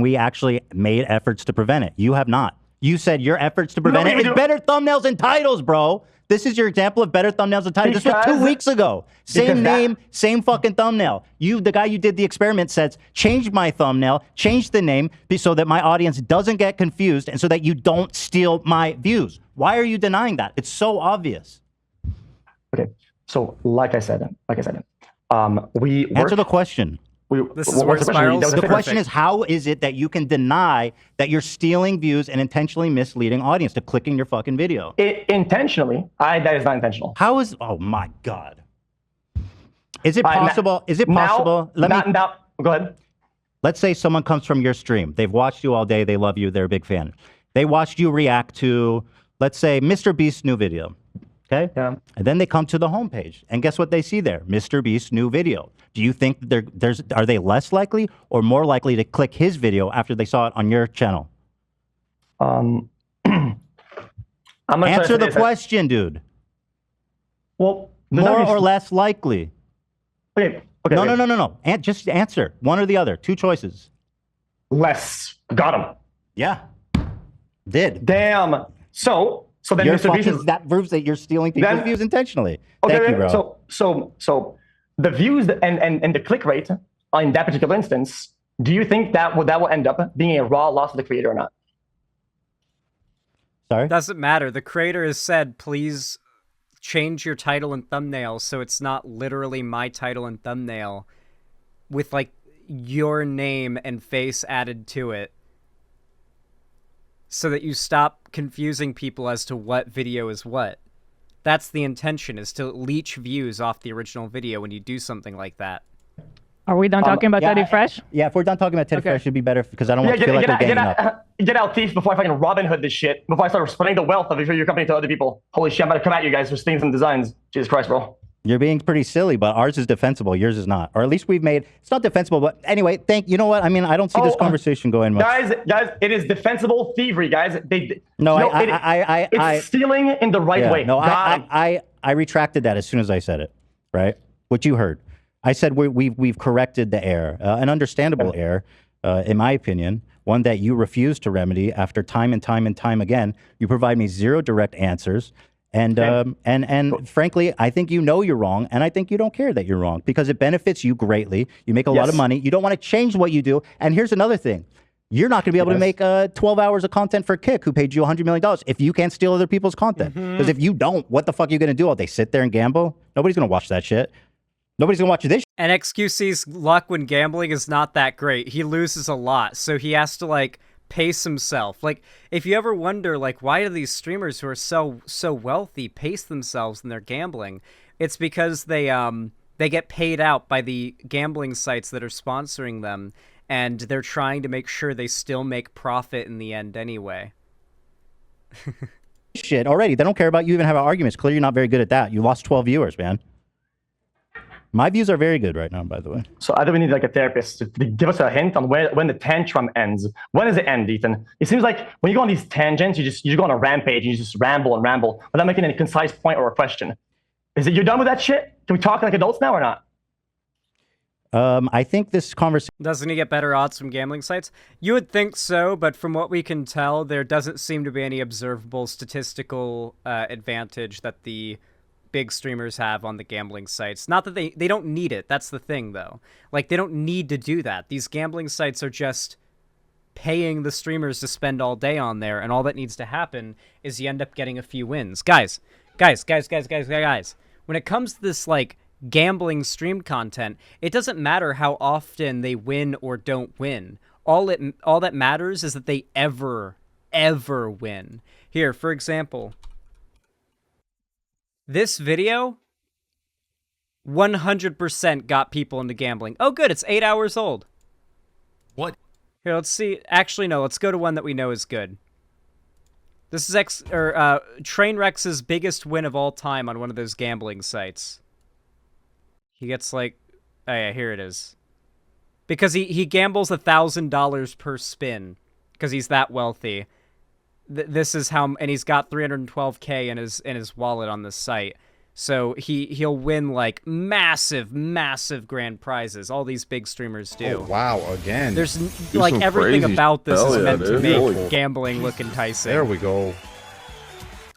we actually made efforts to prevent it. You have not. You said your efforts to prevent it is better thumbnails and titles, bro. This is your example of better thumbnails and titles. This was 2 weeks ago. Same name, same fucking thumbnail. The guy you did the experiment says, change my thumbnail, change the name so that my audience doesn't get confused and so that you don't steal my views. Why are you denying that? It's so obvious. Okay. So, like I said, we answer the question. The question is, how is it that you can deny that you're stealing views and intentionally misleading audience to clicking your fucking video? Intentionally, that is not intentional. How is? Oh my god! Is it possible? Is it possible? Now, go ahead. Let's say someone comes from your stream. They've watched you all day. They love you. They're a big fan. They watched you react to, let's say, Mr. Beast's new video. Okay? Yeah. And then they come to the homepage, and guess what they see there? Mr. Beast's new video. Do you think are they less likely or more likely to click his video after they saw it on your channel? I'm gonna answer the question, dude. Well, more or less likely. Okay. No. Just answer one or the other. Two choices. Less. Got him. Yeah. Did. Damn. So then Mr. Beast that proves that you're stealing people's views intentionally. Okay, Thank you, bro. So the views and the click rate in that particular instance, do you think that will end up being a raw loss of the creator or not? Sorry? Doesn't matter. The creator has said, please change your title and thumbnail so it's not literally my title and thumbnail with like your name and face added to it, so that you stop confusing people as to what video is what. That's the intention, is to leech views off the original video when you do something like that. Are we done talking about Teddy Fresh? Yeah, if we're done talking about Teddy Fresh, it'd be better because I don't want to feel like we're ganging up. Get out, thief, before I fucking Robin Hood this shit, before I start spreading the wealth of your company to other people. Holy shit, I'm about to come at you guys for things and designs. Jesus Christ, bro. You're being pretty silly, but ours is defensible. Yours is not. Or at least we've made, it's not defensible, but anyway, you know what? I mean, I don't see this conversation going much. Guys, it is defensible thievery, guys. It's stealing in the right way. No, I retracted that as soon as I said it, right? What you heard. I said we've corrected the error, an understandable error, in my opinion, one that you refuse to remedy after time and time and time again. You provide me zero direct answers. And frankly, I think you know you're wrong, and I think you don't care that you're wrong because it benefits you greatly. You make a lot of money. You don't want to change what you do. And here's another thing. You're not going to be able to make 12 hours of content for Kick, who paid you $100 million, if you can't steal other people's content. Because if you don't, what the fuck are you going to do all day? Sit there and gamble? Nobody's going to watch that shit. Nobody's going to watch this. And xQc's luck when gambling is not that great. He loses a lot, so he has to, like, pace himself. Like, if you ever wonder, like, why do these streamers who are so wealthy pace themselves when they're gambling? It's because they get paid out by the gambling sites that are sponsoring them, and they're trying to make sure they still make profit in the end anyway. Shit already. They don't care about you even having arguments. Clearly, you're not very good at that. You lost 12 viewers, man. My views are very good right now, by the way. So I think we need like a therapist to give us a hint on when the tantrum ends. When does it end, Ethan? It seems like when you go on these tangents, you go on a rampage, and you just ramble and ramble without making any concise point or a question. Is it you're done with that shit? Can we talk like adults now or not? I think this conversation... Doesn't he get better odds from gambling sites? You would think so, but from what we can tell, there doesn't seem to be any observable statistical advantage that the big streamers have on the gambling sites. Not that they don't need it. That's the thing, though. Like, they don't need to do that. These gambling sites are just paying the streamers to spend all day on there, and all that needs to happen is you end up getting a few wins. Guys. When it comes to this, like, gambling stream content, it doesn't matter how often they win or don't win. All that matters is that they ever win. Here, for example, this video 100% got people into gambling. Oh, good. It's 8 hours old. What? Here, let's see. Actually, no. Let's go to one that we know is good. This is Trainwreck's biggest win of all time on one of those gambling sites. He gets like, oh yeah, here it is. Because he gambles $1,000 per spin, because he's that wealthy. This is how, and he's got 312K in his wallet on this site. So he'll win like massive grand prizes. All these big streamers do. Oh, wow, again. There's like everything about this is meant to make gambling look enticing. There we go.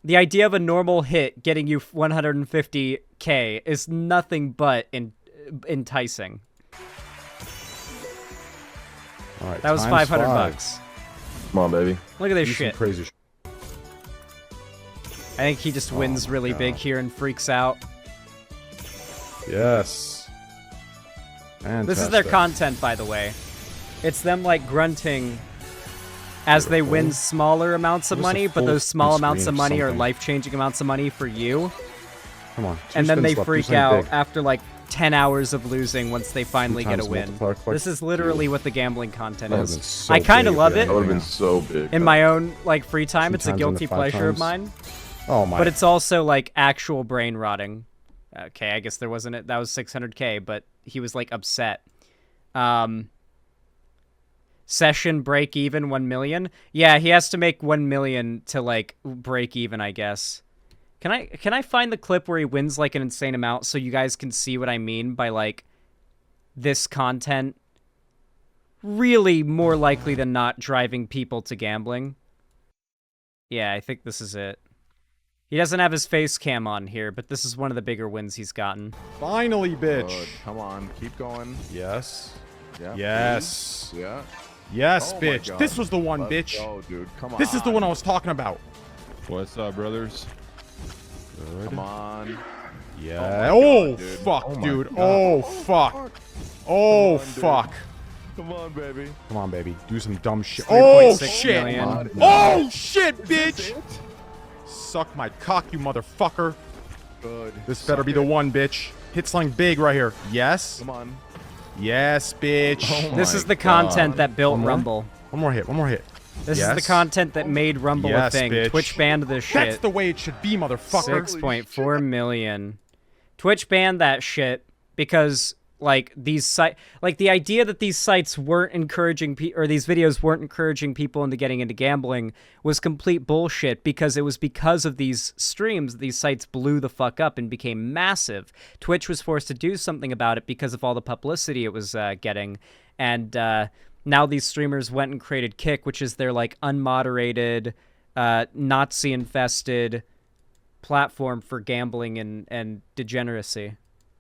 The idea of a normal hit getting you 150K is nothing but enticing. All right, that was 500 bucks. Come on, baby. Look at this Do shit. some crazy. I think he just wins really big here and freaks out. Yes. Fantastic. This is their content, by the way. It's them like grunting as they win smaller amounts of money, but those small amounts of money are life-changing amounts of money for you. Come on. And then they freak out after like 10 hours of losing once they finally get a win. This is literally what the gambling content is. I kind of love it. That would have been so big. In my own like free time, it's a guilty pleasure of mine. Oh my! But it's also like actual brain rotting. Okay, I guess there wasn't it. That was 600K, but he was like upset. Session break even 1 million. Yeah, he has to make 1 million to like break even, I guess. Can I find the clip where he wins like an insane amount so you guys can see what I mean by like this content really more likely than not driving people to gambling? Yeah, I think this is it. He doesn't have his face cam on here, but this is one of the bigger wins he's gotten. Finally, bitch. Good. Come on, keep going. Yes. Yeah. Yes. Please. Yeah. Yes, Oh bitch. This was the one, bitch. Go, dude. Come on. This is the one I was talking about. What's up, brothers? Good. Come on. Yeah. Oh, God, fuck, oh dude. God. Oh, fuck. Oh, fuck. Come on, baby. Come on, baby. Do some dumb shit. Oh, shit. Million. Oh, shit, bitch. Suck my cock, you motherfucker. Good. This better be the one, bitch. Hit something big right here. Yes. Come on. Yes, bitch. Oh This is the content that built Rumble. One more hit. One more hit. This is the content that made Rumble a thing. Bitch. Twitch banned this shit. That's the way it should be, motherfucker. 6.4 million. Twitch banned that shit because like these the idea that these sites weren't encouraging or these videos weren't encouraging people into getting into gambling was complete bullshit, because it was because of these streams that these sites blew the fuck up and became massive. Twitch was forced to do something about it because of all the publicity it was getting, and now these streamers went and created Kick, which is their like unmoderated, Nazi-infested platform for gambling and degeneracy.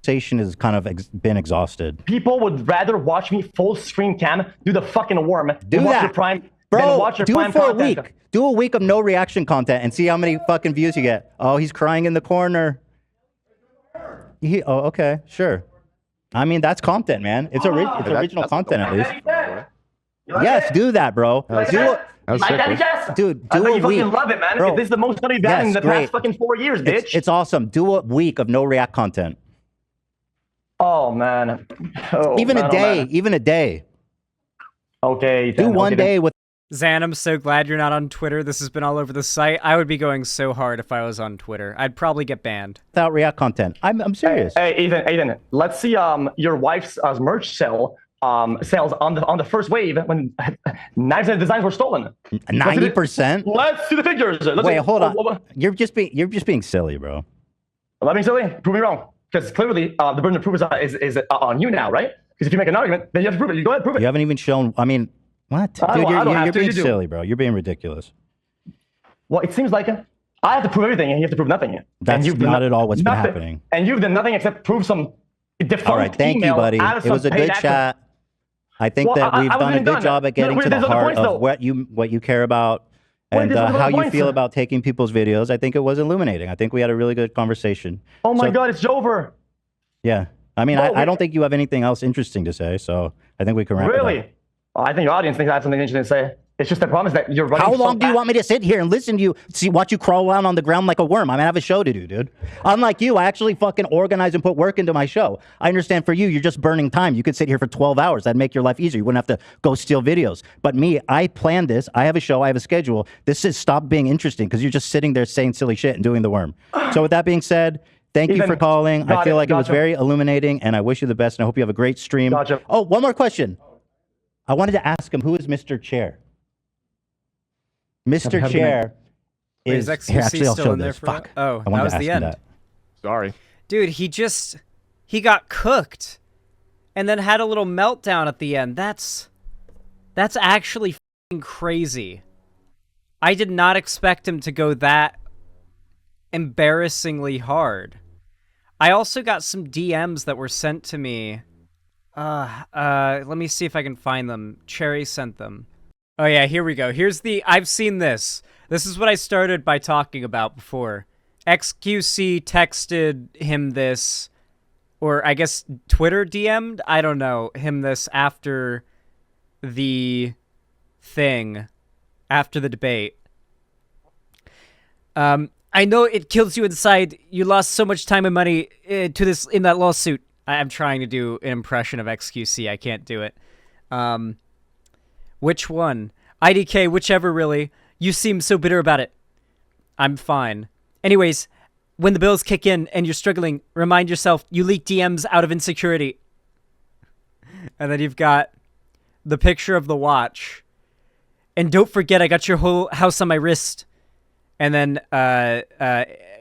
Has kind of been exhausted. People would rather watch me full screen cam do the fucking worm Do watch that, your prime, bro. watch your Do prime it for content. a week. Do a week of no reaction content and see how many fucking views you get. Oh, he's crying in the corner. Oh, okay, sure. I mean, that's content, man. It's original content at least. Yes, do that, bro. Dude, do a week. Fucking love it, man. Bro, This is the most money we've had in the past fucking 4 years, bitch. It's awesome. Do a week of no react content. Oh man. Even a day. Okay. Do one day with. Zan, I'm so glad you're not on Twitter. This has been all over the site. I would be going so hard if I was on Twitter. I'd probably get banned. Without react content. I'm serious. Hey, Ethan, let's see your wife's merch sales on the first wave when 90% of designs were stolen. 90%? Let's see the figures. Wait, hold on. You're just being silly, bro. Am I being silly? Prove me wrong. Because clearly the burden of proof is on you now, right? Because if you make an argument, then you have to prove it. You go ahead, prove it. You haven't even shown. I mean, what? Dude, you're being silly, bro. You're being ridiculous. Well, it seems like I have to prove everything, and you have to prove nothing. That's not at all what's been happening. And you've done nothing except prove some defunct all right, thank you, buddy. It was a good chat. I think that we've done a good job at getting to the heart of what you care about. And how you feel about taking people's videos. I think it was illuminating. I think we had a really good conversation. Oh my God, it's over. Yeah. I mean, I don't think you have anything else interesting to say, so I think we can wrap it up. Really? I think your audience thinks I have something interesting to say. It's just the problem is that you're running. How so long do you fast. want me to sit here and listen to you, watch you crawl around on the ground like a worm? I have a show to do, dude. Unlike you, I actually fucking organize and put work into my show. I understand for you, you're just burning time. You could sit here for 12 hours. That'd make your life easier. You wouldn't have to go steal videos. But me, I planned this. I have a show. I have a schedule. This is stop being interesting because you're just sitting there saying silly shit and doing the worm. So with that being said, thank you for calling. I feel like it was very illuminating, and I wish you the best, and I hope you have a great stream. Oh, one more question. I wanted to ask him, who is Mr. Chair? Mr. Chair is xQc actually, I'll still show in there this. for Fuck. Oh, I that wanted was to the ask him end. that. Sorry. Dude, he got cooked and then had a little meltdown at the end. That's actually fucking crazy. I did not expect him to go that embarrassingly hard. I also got some DMs that were sent to me. Let me see if I can find them. Cherry sent them. Oh yeah, here we go. I've seen this. This is what I started by talking about before. xQc texted him this, or I guess Twitter DM'd, I don't know, him this after the thing, after the debate. I know it kills you inside. You lost so much time and money to this in that lawsuit. I'm trying to do an impression of xQc. I can't do it. Which one? IDK, whichever, really. You seem so bitter about it. I'm fine. Anyways, when the bills kick in and you're struggling, remind yourself you leak DMs out of insecurity. And then you've got the picture of the watch. And don't forget, I got your whole house on my wrist. And then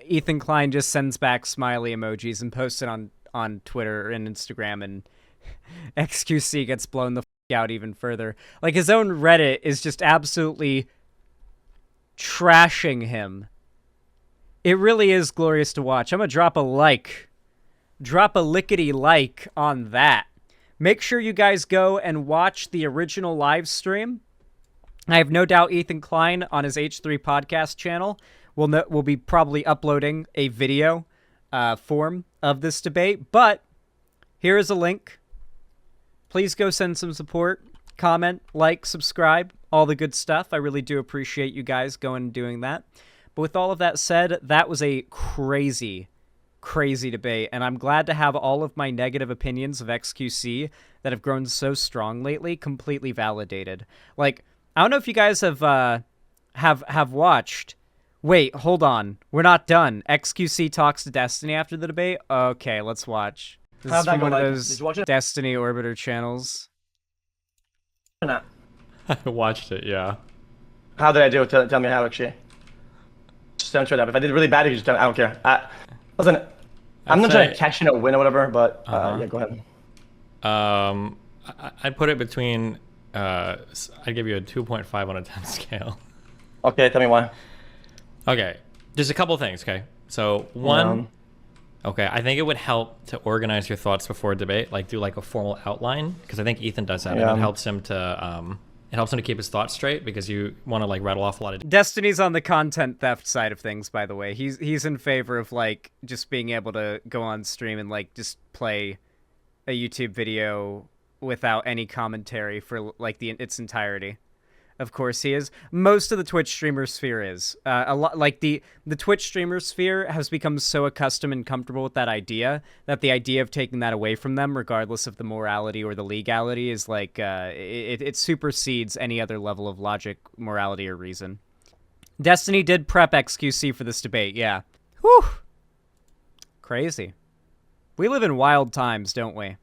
Ethan Klein just sends back smiley emojis and posts it on Twitter and Instagram, and xQc gets blown the out even further. Like, his own Reddit is just absolutely trashing him. It really is glorious to watch. I'm gonna drop a lickety like on that. Make sure you guys go and watch the original live stream. I have no doubt Ethan Klein on his H3 podcast channel will be probably uploading a video form of this debate, but here is a link. Please go send some support, comment, like, subscribe, all the good stuff. I really do appreciate you guys going and doing that. But with all of that said, that was a crazy, crazy debate, and I'm glad to have all of my negative opinions of xQc that have grown so strong lately completely validated. Like, I don't know if you guys have watched. Wait, hold on. We're not done. xQc talks to Destiny after the debate? Okay, let's watch. This is from one of those Destiny Orbiter channels. I watched it, yeah. How did I do? Tell me how, actually. Just don't shut up. If I did really bad, you just tell me. I don't care. Listen, I'm not trying to cash in a win or whatever, but yeah, go ahead. I'd put it between, I'd give you a 2.5 on a 10 scale. Okay, tell me why. Okay, just a couple things, okay? So, one, okay, I think it would help to organize your thoughts before a debate, like do like a formal outline, because I think Ethan does that, and it helps him to keep his thoughts straight, because you want to like rattle off a lot of... Destiny's on the content theft side of things, by the way. He's in favor of like just being able to go on stream and like just play a YouTube video without any commentary for like its entirety. Of course he is. Most of the Twitch streamer sphere is. A lot, like the Twitch streamer sphere has become so accustomed and comfortable with that idea that the idea of taking that away from them, regardless of the morality or the legality, is like it supersedes any other level of logic, morality, or reason. Destiny did prep xQc for this debate, yeah. Whew. Crazy. We live in wild times, don't we?